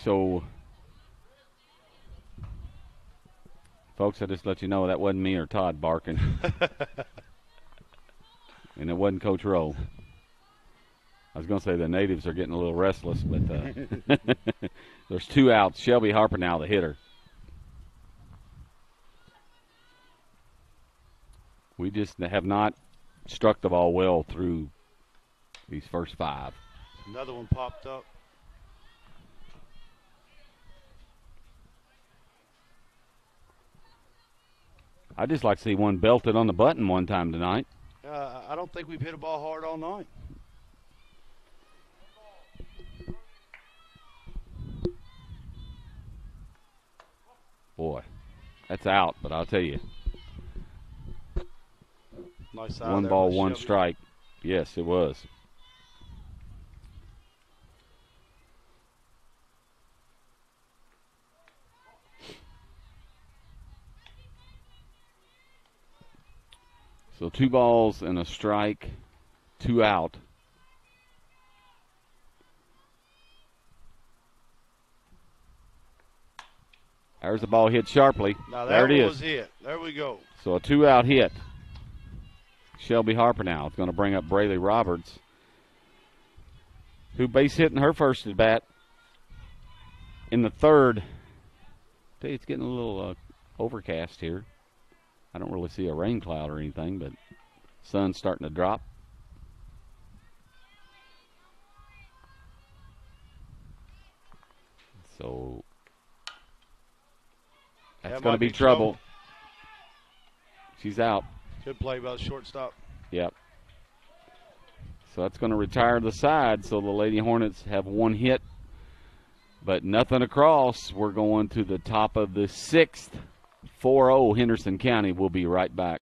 S1: So, folks, I just let you know that wasn't me or Todd barking. And it wasn't Coach Rowe. I was going to say the natives are getting a little restless, but there's two outs. Shelby Harper now the hitter. We just have not struck the ball well through these first five.
S2: Another one popped up.
S1: I'd just like to see one belted on the button one time tonight.
S2: I don't think we've hit a ball hard all night.
S1: Boy, that's out, but I'll tell you.
S2: Nice
S1: one ball, one strike. Yes, it was. So 2 balls and a strike, 2 out. There's the ball hit sharply.
S2: Now
S1: there it is.
S2: Was hit. There we go.
S1: So a 2-out hit. Shelby Harper now is going to bring up Brayley Roberts, who base hit in her first at bat in the third. Tell you, it's getting a little overcast here. I don't really see a rain cloud or anything, but sun's starting to drop. So that's
S2: That
S1: going to
S2: might
S1: be
S2: be
S1: trouble.
S2: trouble.
S1: She's out.
S2: Good play by the shortstop.
S1: Yep. So that's going to retire the side. So the Lady Hornets have one hit, but nothing across. We're going to the top of the sixth. 4-0 Henderson County. We'll be right back.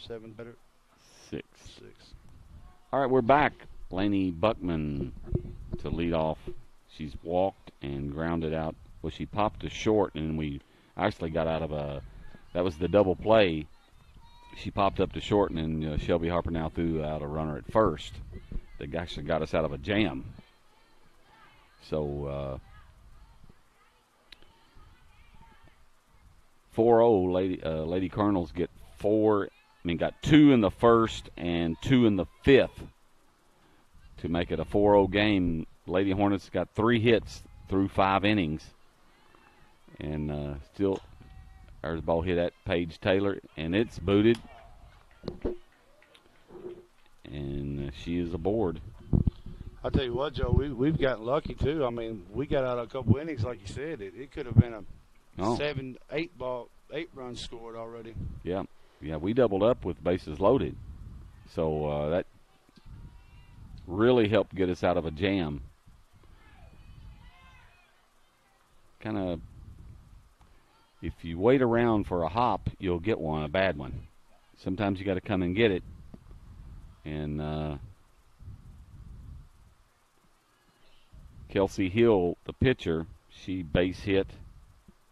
S2: Seven better.
S1: Six.
S2: Six.
S1: All right, we're back. Laney Buckman to lead off. She's walked and grounded out. Well, she popped a short, and we actually got out of a – that was the double play. She popped up to short, and then Shelby Harper now threw out a runner at first. That actually got us out of a jam. So 4-0 Lady Colonels get got 2 in the first and 2 in the fifth to make it a 4-0 game. Lady Hornets got 3 hits through 5 innings. And still, there's the ball hit at Paige Taylor, and it's booted. And she is aboard.
S2: I'll tell you what, Joe, we've gotten lucky, too. I mean, we got out a couple innings, like you said. It could have been a 8 runs scored already.
S1: Yeah. Yeah, we doubled up with bases loaded. So that really helped get us out of a jam. Kind of, if you wait around for a hop, you'll get one, a bad one. Sometimes you got to come and get it. And Kelsey Hill, the pitcher, she base hit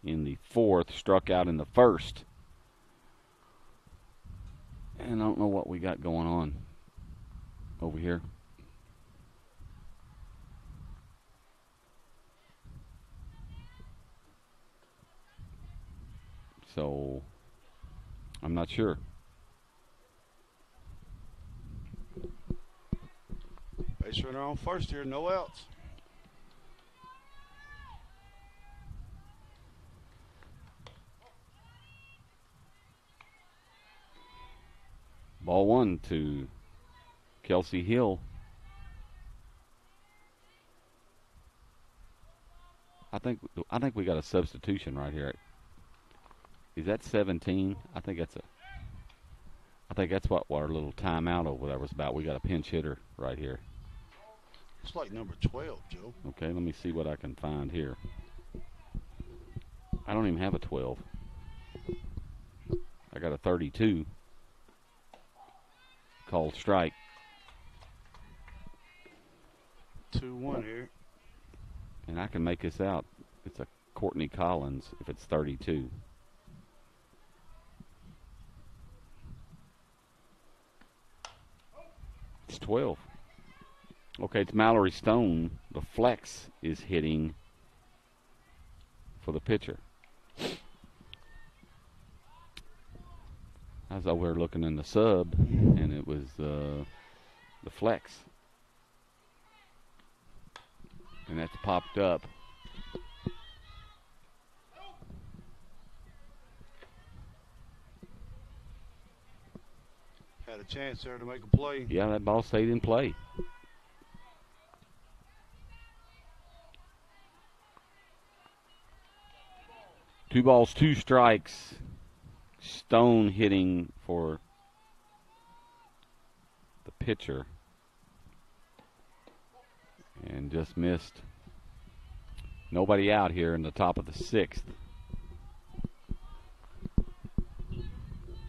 S1: in the fourth, struck out in the first. And I don't know what we got going on over here. So I'm not sure.
S2: Base runner on first here, no outs.
S1: Ball 1 to Kelsey Hill. I think we got a substitution right here. Is that 17? I think that's what our little timeout over there was about. We got a pinch hitter right here.
S2: It's like number 12, Joe.
S1: Okay, let me see what I can find here. I don't even have a 12. I got a 32. Called strike.
S2: 2-1 here.
S1: And I can make this out. It's a Courtney Collins if it's 32. It's 12. Okay, it's Mallory Stone. The flex is hitting for the pitcher. I was over there looking in the sub, and it was the flex. And that's popped up.
S2: Had a chance there to make a play.
S1: Yeah, that ball stayed in play. Two balls, 2 strikes. Stone hitting for the pitcher. And just missed Nobody out here in the top of the 6th.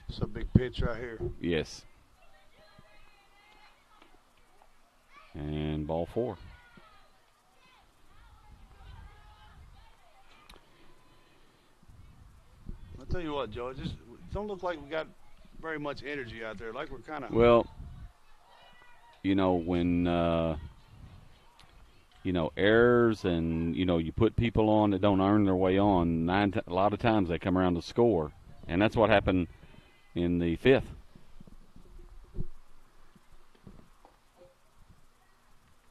S2: It's a big pitch right here.
S1: Yes. And ball 4.
S2: I'll tell you what, Joe, it just don't look like we got very much energy out there. Like we're kind of.
S1: Well, when errors and you put people on that don't earn their way on. A lot of times they come around to score, and that's what happened in the 5th.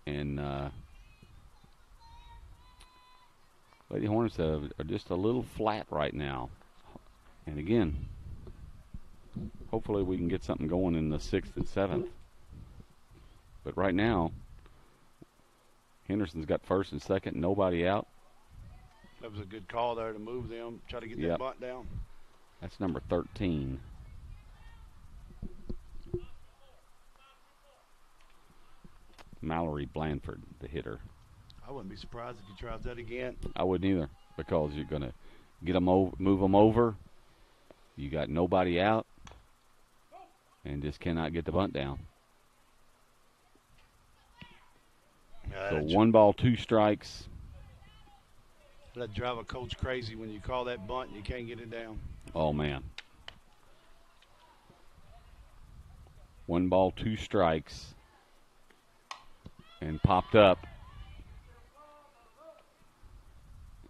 S1: And Lady Hornets are just a little flat right now. And again, hopefully we can get something going in the 6th and 7th. But right now, Henderson's got 1st and 2nd, nobody out.
S2: That was a good call there to move them, try to get that bunt down.
S1: That's number 13. Mallory Blanford, the hitter.
S2: I wouldn't be surprised if he tries that again.
S1: I wouldn't either, because you're going to get them over, move them over. You got nobody out, and just cannot get the bunt down. So 1 ball, 2 strikes.
S2: That drive a coach crazy when you call that bunt and you can't get it down.
S1: Oh, man. 1 ball, 2 strikes. And popped up.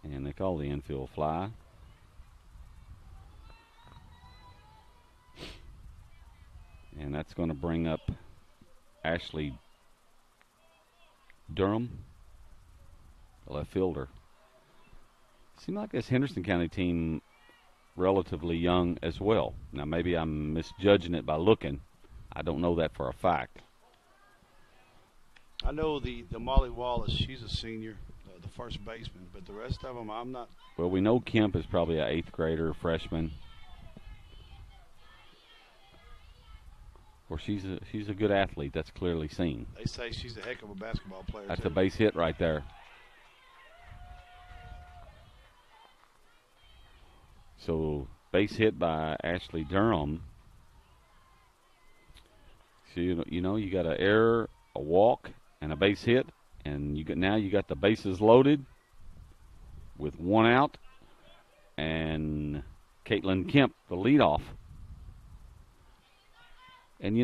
S1: And they call the infield fly. And that's going to bring up Ashley Durham, the left fielder. Seems like this Henderson County team relatively young as well. Now, maybe I'm misjudging it by looking. I don't know that for a fact.
S2: I know the Molly Wallace, she's a senior, the first baseman, but the rest of them, I'm not.
S1: Well, we know Kemp is probably an 8th grader, freshman. Or she's a good athlete. That's clearly seen.
S2: They say she's a heck of a basketball player.
S1: That's
S2: too.
S1: a base hit right there. So base hit by Ashley Durham. So you got an error, a walk, and a base hit, and now you got the bases loaded with 1 out, and Caitlin Kemp, the leadoff. And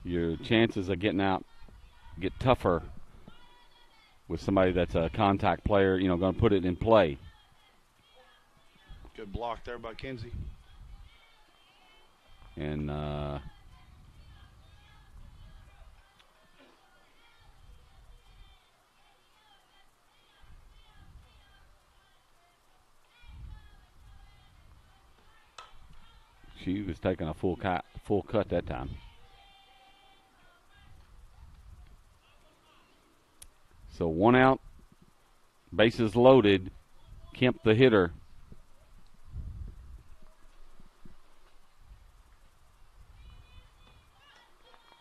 S1: your chances of getting out get tougher with somebody that's a contact player, going to put it in play.
S2: Good block there by Kinsey.
S1: And she was taking a full cut that time. So 1 out, bases loaded. Kemp the hitter.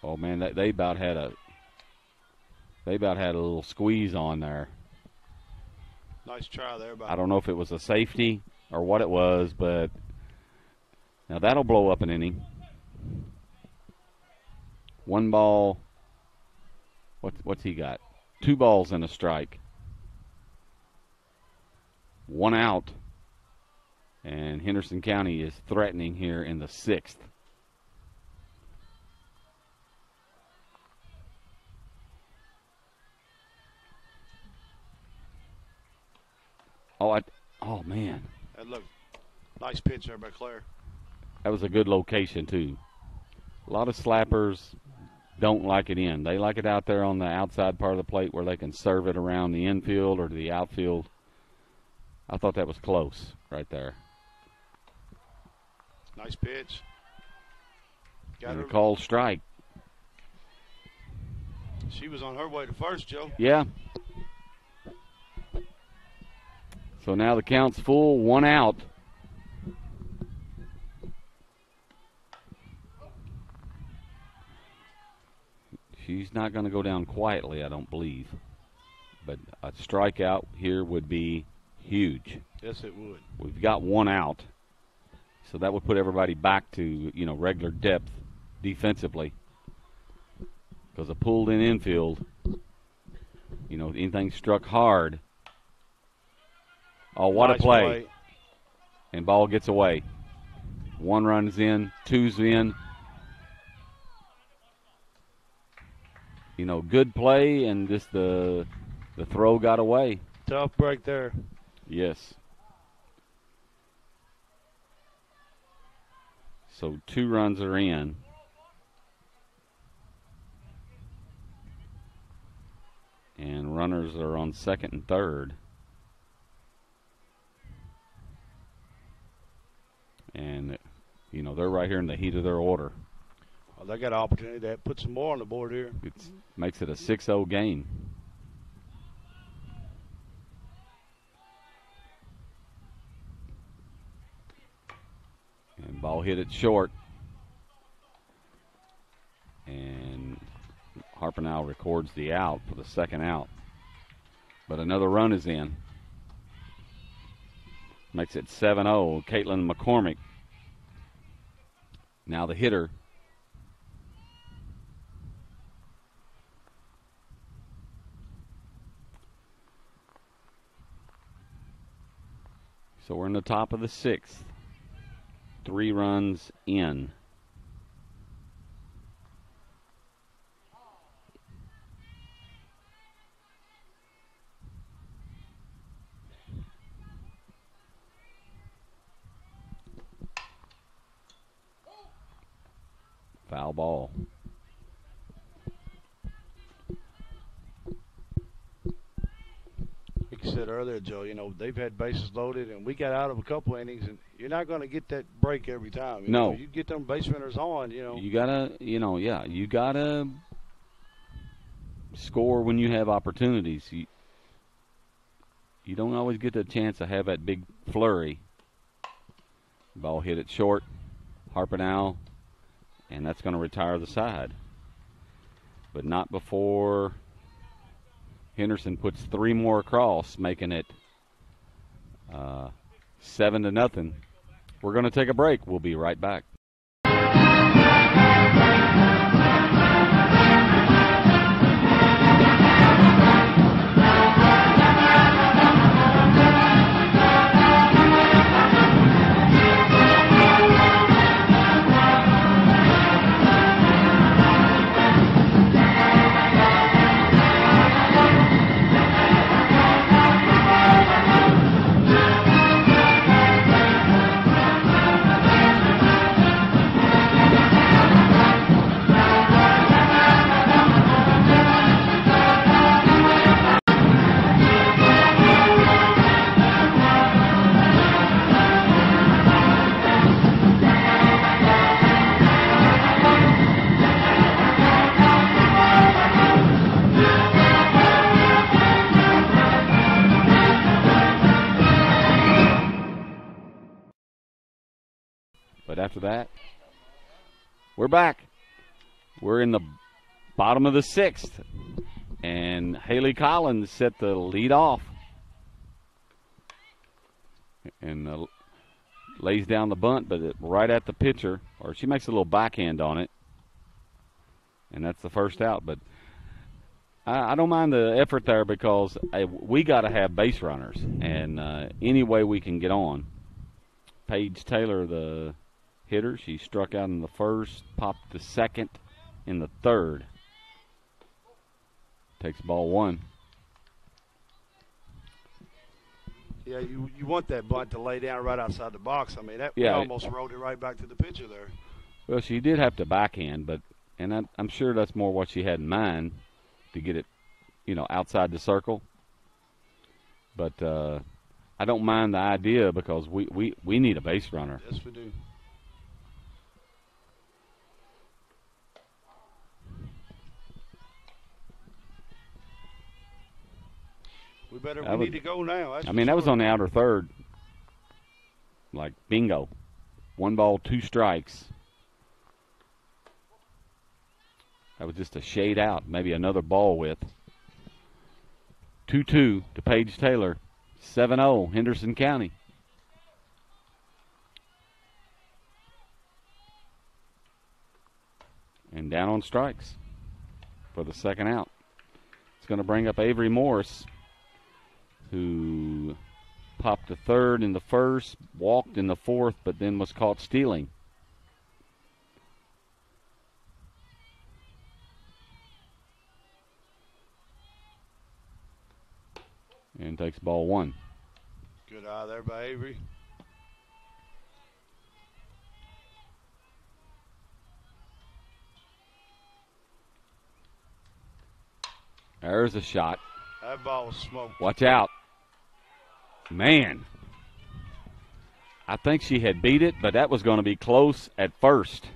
S1: Oh man, they about had a little squeeze on there.
S2: Nice try there.
S1: I don't know if it was a safety or what it was, but now that'll blow up an inning. 1 ball. What's he got? 2 balls and a strike. 1 out. And Henderson County is threatening here in the 6th. Oh man.
S2: That looked nice pitch there by Claire.
S1: That was a good location too. A lot of slappers don't like it in. They like it out there on the outside part of the plate where they can serve it around the infield or to the outfield. I thought that was close right there.
S2: Nice pitch.
S1: And a called strike.
S2: She was on her way to first, Joe.
S1: Yeah. So now the count's full, 1 out. She's not going to go down quietly, I don't believe. But a strikeout here would be huge.
S2: Yes, it would.
S1: We've got one out, so that would put everybody back to, regular depth defensively. Because a pulled-in infield, anything struck hard. Oh, what
S2: Nice
S1: a play. And ball gets away. One run's in, two's in. Good play, and just the throw got away.
S2: Tough break there.
S1: Yes. So 2 runs are in. And runners are on second and third. And, they're right here in the heat of their order.
S2: Well, they got an opportunity to put some more on the board here.
S1: It makes it a 6-0 game. And ball hit it short. And Harper records the out for the second out. But another run is in. Makes it 7-0. Caitlin McCormick, now the hitter. So we're in the top of the 6th. 3 runs in. Foul ball.
S2: Like you said earlier, Joe, they've had bases loaded, and we got out of a couple innings, and you're not going to get that break every time.
S1: No.
S2: You get them base runners on,
S1: You gotta, you gotta score when you have opportunities. You don't always get the chance to have that big flurry. Ball hit it short. Harper now. And that's going to retire the side. But not before Henderson puts 3 more across, making it 7-0. We're going to take a break. We'll be right back. But after that, we're back. We're in the bottom of the 6th. And Haley Collins set the lead off. And lays down the bunt, but right at the pitcher. Or she makes a little backhand on it. And that's the first out. But I don't mind the effort there because we got to have base runners. And any way we can get on. Paige Taylor, the hitter, she struck out in the first, popped the second, in the third. Takes ball 1.
S2: Yeah, you want that bunt to lay down right outside the box. I mean, that almost rolled it right back to the pitcher there.
S1: Well, she did have to backhand, and I'm sure that's more what she had in mind to get it, outside the circle. But I don't mind the idea because we need a base runner.
S2: Yes, we do. We need to go now.
S1: That was on the outer third. Like bingo. 1 ball, 2 strikes. That was just a shade out, maybe another ball width. 2-2 to Paige Taylor. 7-0 Henderson County. And down on strikes for the second out. It's going to bring up Avery Morris, who popped a third in the first, walked in the fourth, but then was caught stealing. And takes ball one.
S2: Good eye there by Avery.
S1: There's a shot.
S2: That ball was smoked.
S1: Watch out. Man. I think she had beat it, but that was going to be close at first.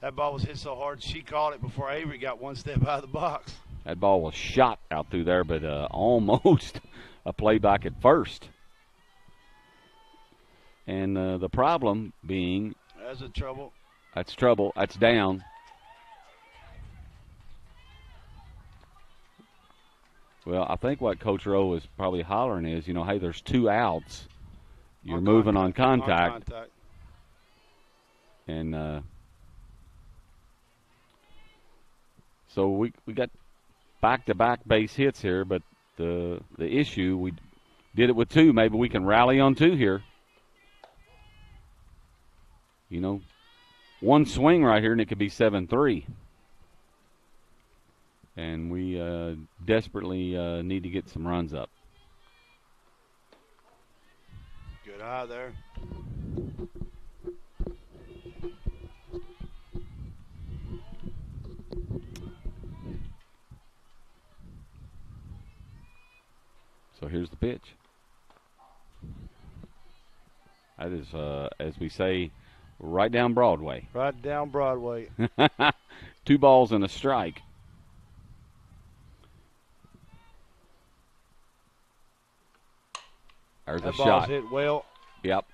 S2: That ball was hit so hard she caught it before Avery got one step out of the box.
S1: That ball was shot out through there, but almost a playback at first. And the problem being...
S2: That's a trouble.
S1: That's trouble. That's down. Well, I think what Coach Rowe is probably hollering is, hey, there's 2 outs. You're moving on contact. And so we got back-to-back base hits here, but the issue, we did it with 2. Maybe we can rally on 2 here. One swing right here, and it could be 7-3. And we desperately need to get some runs up.
S2: Good eye there.
S1: So here's the pitch. That is, as we say, right down Broadway.
S2: Right down Broadway.
S1: 2 balls and a strike. There's
S2: that
S1: a
S2: ball's
S1: shot.
S2: Hit well.
S1: Yep.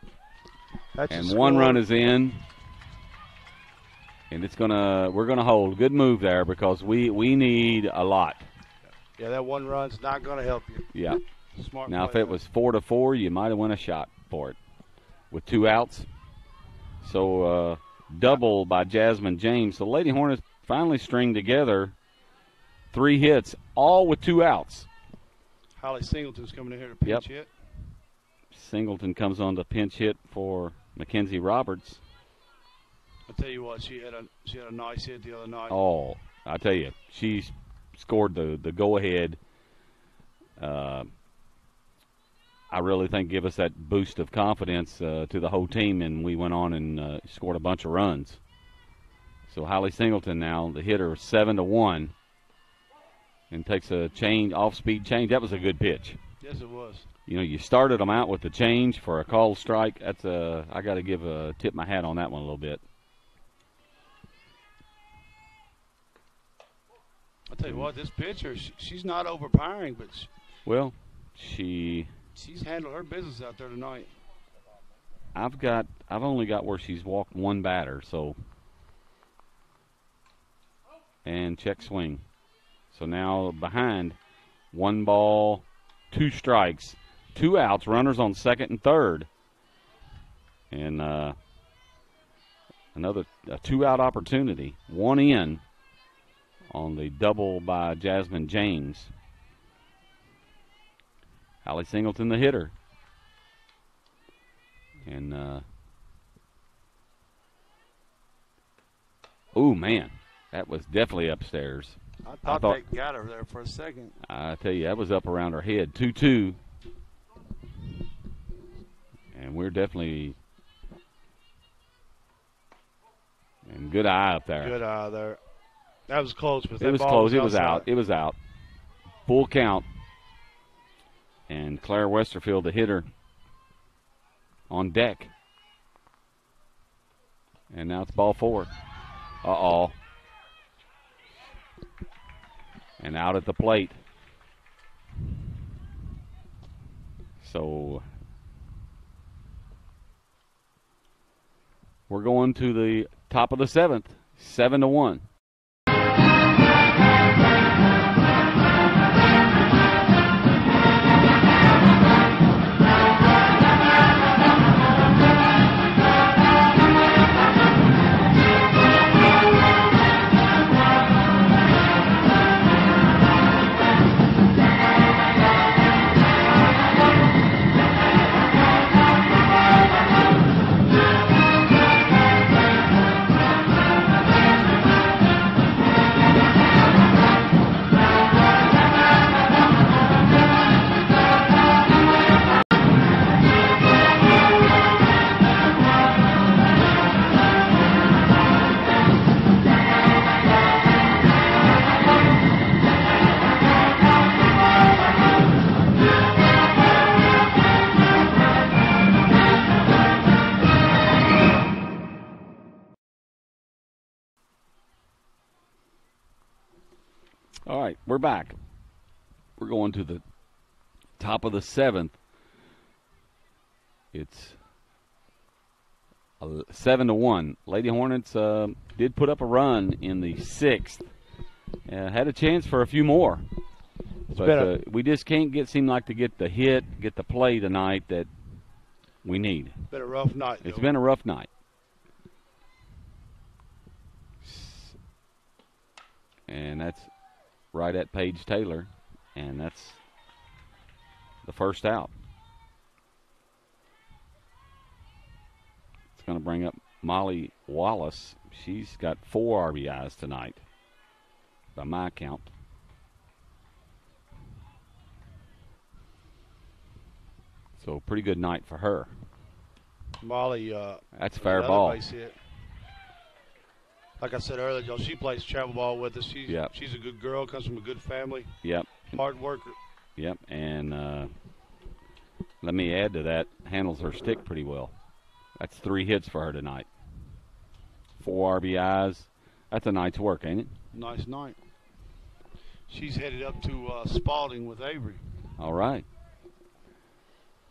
S2: That's
S1: and 1 run is in. And we're gonna hold. Good move there because we need a lot.
S2: Yeah, that 1 run's not gonna help you.
S1: Yeah.
S2: Smart.
S1: Now if it was 4-4, you might have won a shot for it. With 2 outs. So double by Jasmine James. The Lady Hornets finally stringed together 3 hits, all with 2 outs.
S2: Holly Singleton's coming in here to pinch hit.
S1: Singleton comes on to pinch hit for Mackenzie Roberts.
S2: I'll tell you what, she had a nice hit the other night.
S1: Oh, I tell you, she scored the go-ahead. I really think give us that boost of confidence to the whole team, and we went on and scored a bunch of runs. So Holly Singleton now, the hitter, 7-1, and takes a off-speed change. That was a good pitch.
S2: Yes, it was.
S1: You started them out with the change for a called strike. That's I got to tip my hat on that one a little bit.
S2: I'll tell you what, this pitcher, she's not overpowering, but she's handled her business out there tonight.
S1: I've only got where she's walked 1 batter, so. And check swing. So now behind, 1 ball, 2 strikes, 2 outs, runners on second and third. And another 2-out opportunity. 1 in on the double by Jasmine James. Holly Singleton, the hitter. And, oh, man, that was definitely upstairs.
S2: I thought they got her there for a second.
S1: I tell you, that was up around her head. 2-2. And we're definitely – and good eye up there.
S2: Good eye there. That was close. But
S1: it was close. It was out. It was out. Full count. And Claire Westerfield, the hitter, on deck. And now it's ball 4. Uh-oh. And out at the plate. So we're going to the top of the 7th, 7-1. All right, we're back. We're going to the top of the 7th. It's 7-1. Lady Hornets did put up a run in the 6th. Had a chance for a few more. But we just can't seem like to get the hit, get the play tonight that we need.
S2: Been a rough night.
S1: It's been a rough night. And that's right at Paige Taylor, and that's the first out. It's going to bring up Molly Wallace. She's got 4 RBIs tonight, by my count. So pretty good night for her.
S2: Molly,
S1: that's fair ball.
S2: Base hit. Like I said earlier, Joe, she plays travel ball with us. She's a good girl, comes from a good family.
S1: Yep.
S2: Hard worker.
S1: Yep, and let me add to that, handles her stick pretty well. That's 3 hits for her tonight. 4 RBIs. That's a night's work, ain't it?
S2: Nice night. She's headed up to Spalding with Avery.
S1: All right.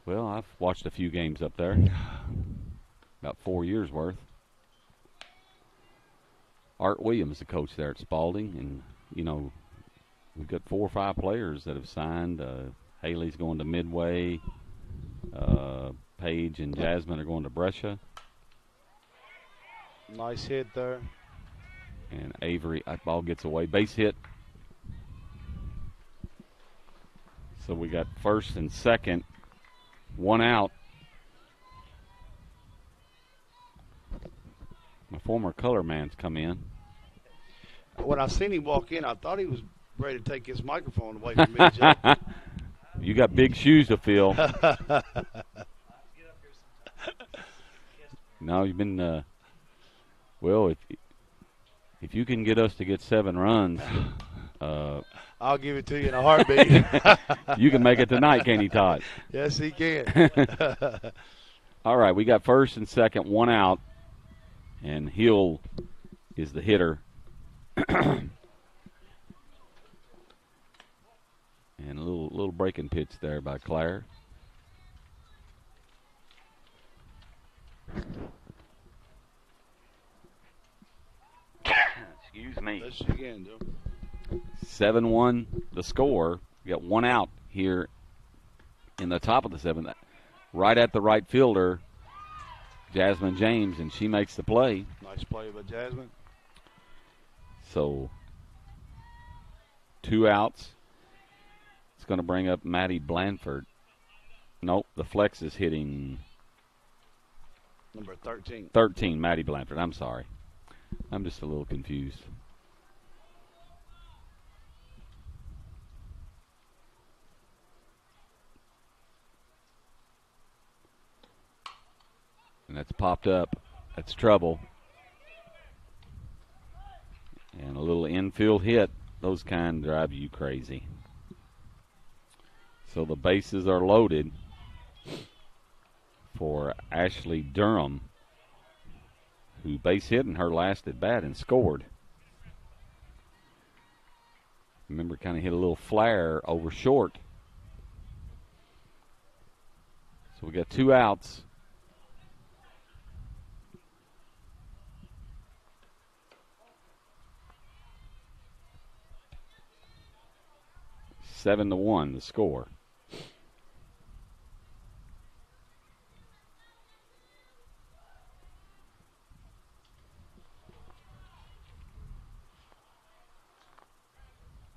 S1: Well, I've watched a few games up there. About 4 years' worth. Art Williams, the coach there at Spalding, and, you know, we've got 4 or 5 players that have signed. Haley's going to Midway. Paige and Jasmine are going to Brescia.
S2: Nice hit there.
S1: And Avery, that ball gets away. Base hit. So we got first and second. 1 out. My former color man's come in.
S2: When I seen him walk in, I thought he was ready to take his microphone away from me, Joe.
S1: You got big shoes to fill. No, you've been well, if you can get us to get 7 runs,
S2: I'll give it to you in a heartbeat.
S1: You can make it tonight, can't you, Todd?
S2: Yes, he can.
S1: All right, we got first and second, 1 out, and Hill is the hitter. And a little breaking pitch there by Claire. Excuse me.
S2: Let's again, Joe.
S1: 7-1 the score. We got 1 out here in the top of the 7th. Right at the right fielder, Jasmine James, and she makes the play.
S2: Nice play by Jasmine.
S1: So 2 outs. It's going to bring up Maddie Blanford. Nope, the flex is hitting
S2: number 13.
S1: 13, Maddie Blanford. I'm sorry. I'm just a little confused. And that's popped up. That's trouble. And a little infield hit. Those kind drive you crazy. So the bases are loaded for Ashley Durham, who base hit in her last at bat and scored. Remember, kind of hit a little flare over short. So we got 2 outs. Seven to 1 the score.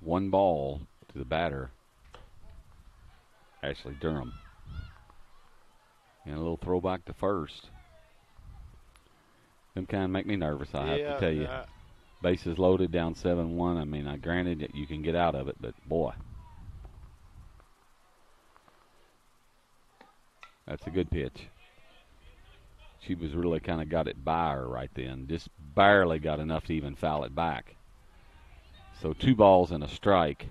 S1: One ball to the batter, Ashley Durham. And a little throwback to first. Them kind of make me nervous, I have to tell you. Bases loaded, down 7-1. I mean, granted that you can get out of it, but boy. That's a good pitch. She was really kind of got it by her right then. Just barely got enough to even foul it back. So 2 balls and a strike.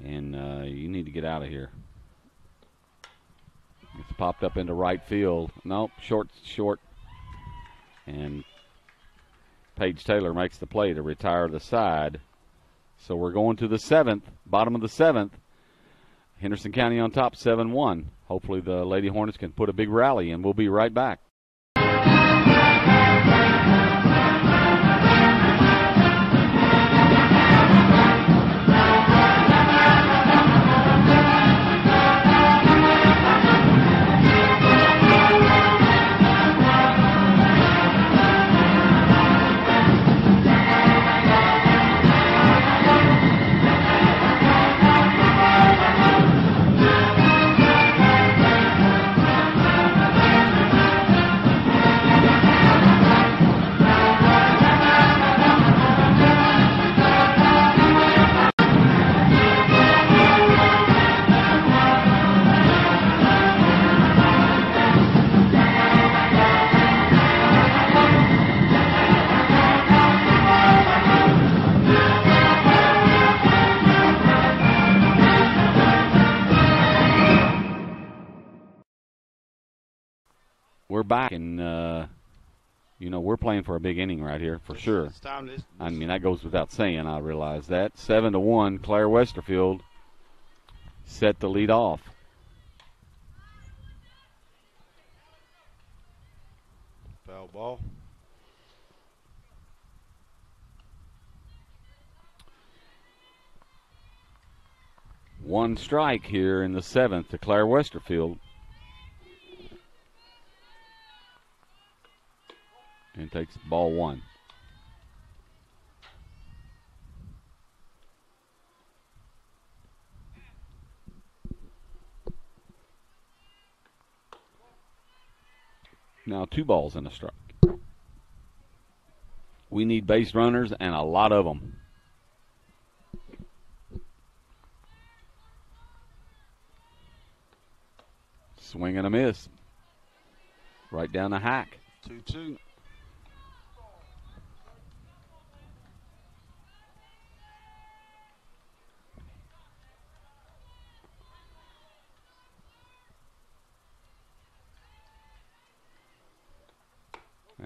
S1: And you need to get out of here. It's popped up into right field. Nope, short. And Paige Taylor makes the play to retire the side. So we're going to the 7th, bottom of the 7th. Henderson County on top, 7-1. Hopefully the Lady Hornets can put a big rally, and we'll be right back. We're back, and we're playing for a big inning right here for sure. I mean, that goes without saying. I realize that 7-1. Claire Westerfield set the lead off.
S2: Foul ball.
S1: One strike here in the 7th to Claire Westerfield. And takes ball 1. Now 2 balls and a strike. We need base runners, and a lot of them. Swing and a miss. Right down the hack.
S2: 2-2.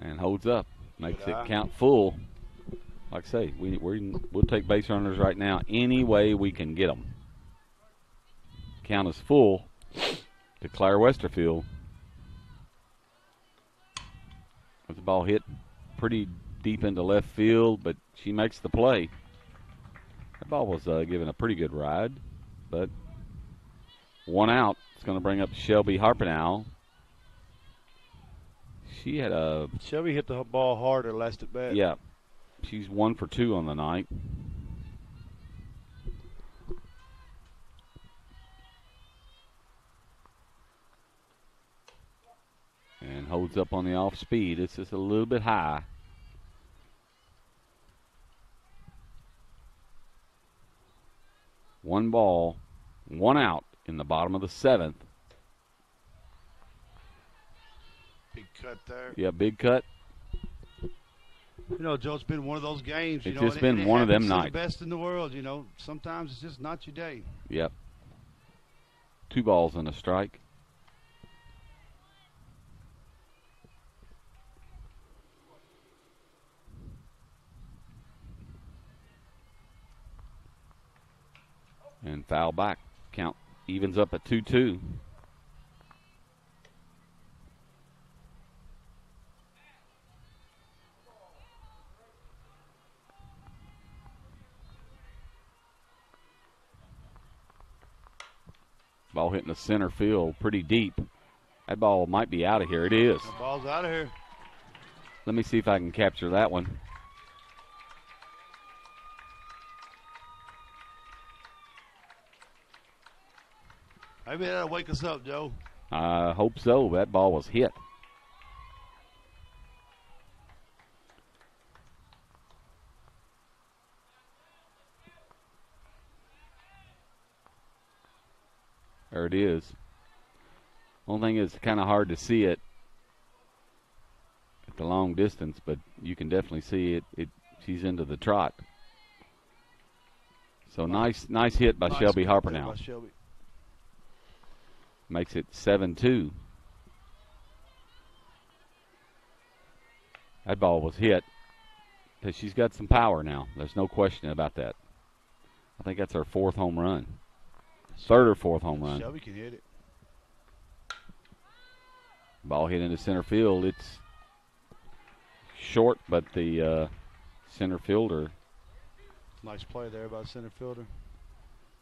S1: And holds up, makes it count full. Like I say, we'll take base runners right now any way we can get them. Count is full to Claire Westerfield. With the ball hit pretty deep into left field, but she makes the play. That ball was given a pretty good ride, but 1 out. It's going to bring up Shelby Harpenow. She had a...
S2: Shelby hit the ball hard or last at bat.
S1: Yeah. She's 1 for 2 on the night. And holds up on the off speed. It's just a little bit high. One ball, 1 out in the bottom of the 7th.
S2: Big cut there.
S1: Yeah, big cut.
S2: Joe, it's been one of those games.
S1: It's just been one of them nights.
S2: The best in the world, Sometimes it's just not your day.
S1: Yep. 2 balls and a strike. And foul back. Count evens up at 2-2. Ball hitting the center field pretty deep. That ball might be out of here. It is.
S2: The ball's out of here.
S1: Let me see if I can capture that one.
S2: Maybe that'll wake us up, Joe.
S1: I hope so. That ball was hit. There it is. Only thing is, kind of hard to see it at the long distance, but you can definitely see it. She's into the trot. So nice hit by Shelby Harpenow. Makes it 7-2. That ball was hit. She's got some power now. There's no question about that. I think that's her 4th home run. 3rd or 4th home run.
S2: Shelby can hit it.
S1: Ball hit into center field. It's short, but the center fielder.
S2: Nice play there by the center fielder.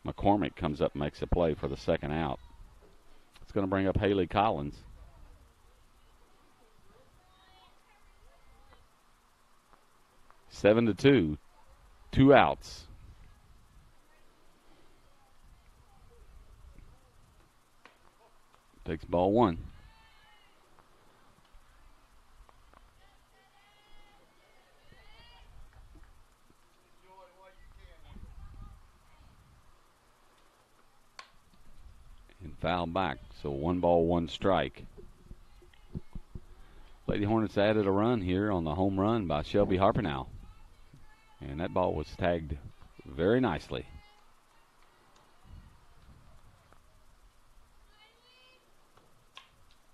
S1: McCormick comes up and makes a play for the 2nd out. It's going to bring up Haley Collins. Seven to 2. 2 outs. Takes ball 1. And foul back. So 1 ball, 1 strike. Lady Hornets added a run here on the home run by Shelby Harpenow. And that ball was tagged very nicely.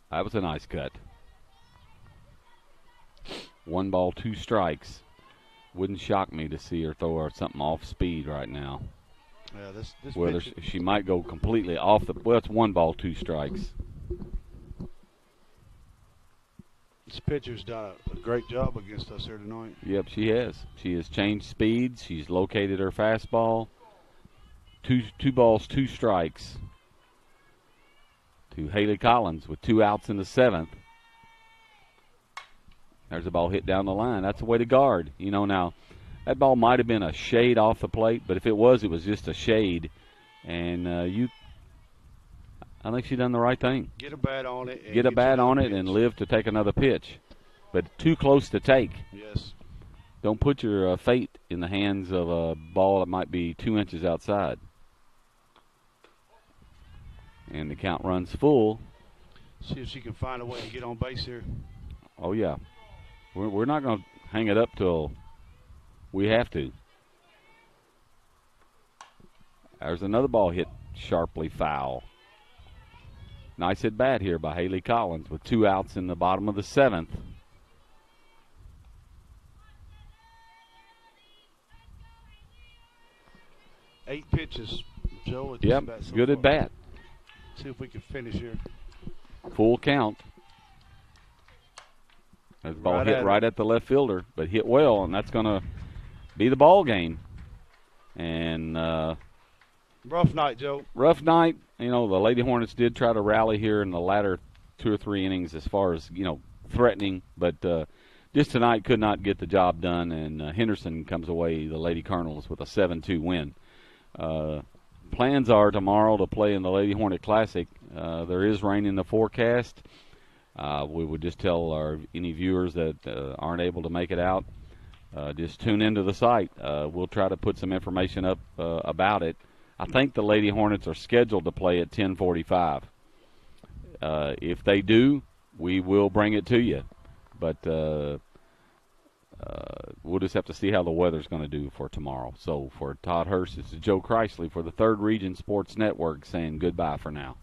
S1: That was a nice cut. 1 ball, 2 strikes. Wouldn't shock me to see her throw her something off speed right now.
S2: Yeah, this
S1: Whether she might go completely off the. Well, it's 1 ball, 2 strikes.
S2: This pitcher's done a great job against us here tonight.
S1: Yep, she has. She has changed speeds. She's located her fastball. Two balls, 2 strikes to Haley Collins with 2 outs in the 7th. There's a ball hit down the line. That's the way to guard. You know, now, that ball might have been a shade off the plate, but if it was just a shade. And I think she done the right thing.
S2: Get a bat on it.
S1: Get a bat on it and live to take another pitch. But too close to take.
S2: Yes.
S1: Don't put your fate in the hands of a ball that might be 2 inches outside. And the count runs full.
S2: See if she can find a way to get on base here.
S1: Oh, yeah. We're not going to hang it up till we have to. There's another ball hit sharply foul. Nice at bat here by Haley Collins with 2 outs in the bottom of the 7th.
S2: Eight pitches, Joe.
S1: Yep, good at bat.
S2: See if we can finish here.
S1: Full count. That ball hit right at the left fielder, but hit well, and that's going to be the ball game. And
S2: rough night, Joe.
S1: Rough night. You know, the Lady Hornets did try to rally here in the latter 2 or 3 innings as far as, threatening, but just tonight could not get the job done, and Henderson comes away, the Lady Colonels, with a 7-2 win. Plans are tomorrow to play in the Lady Hornet Classic. There is rain in the forecast. We would just tell any viewers that aren't able to make it out, just tune into the site. We'll try to put some information up about it. I think the Lady Hornets are scheduled to play at 10:45. If they do, we will bring it to you. But we'll just have to see how the weather's going to do for tomorrow. So for Todd Hurst, this is Joe Chrisley for the 3rd Region Sports Network saying goodbye for now.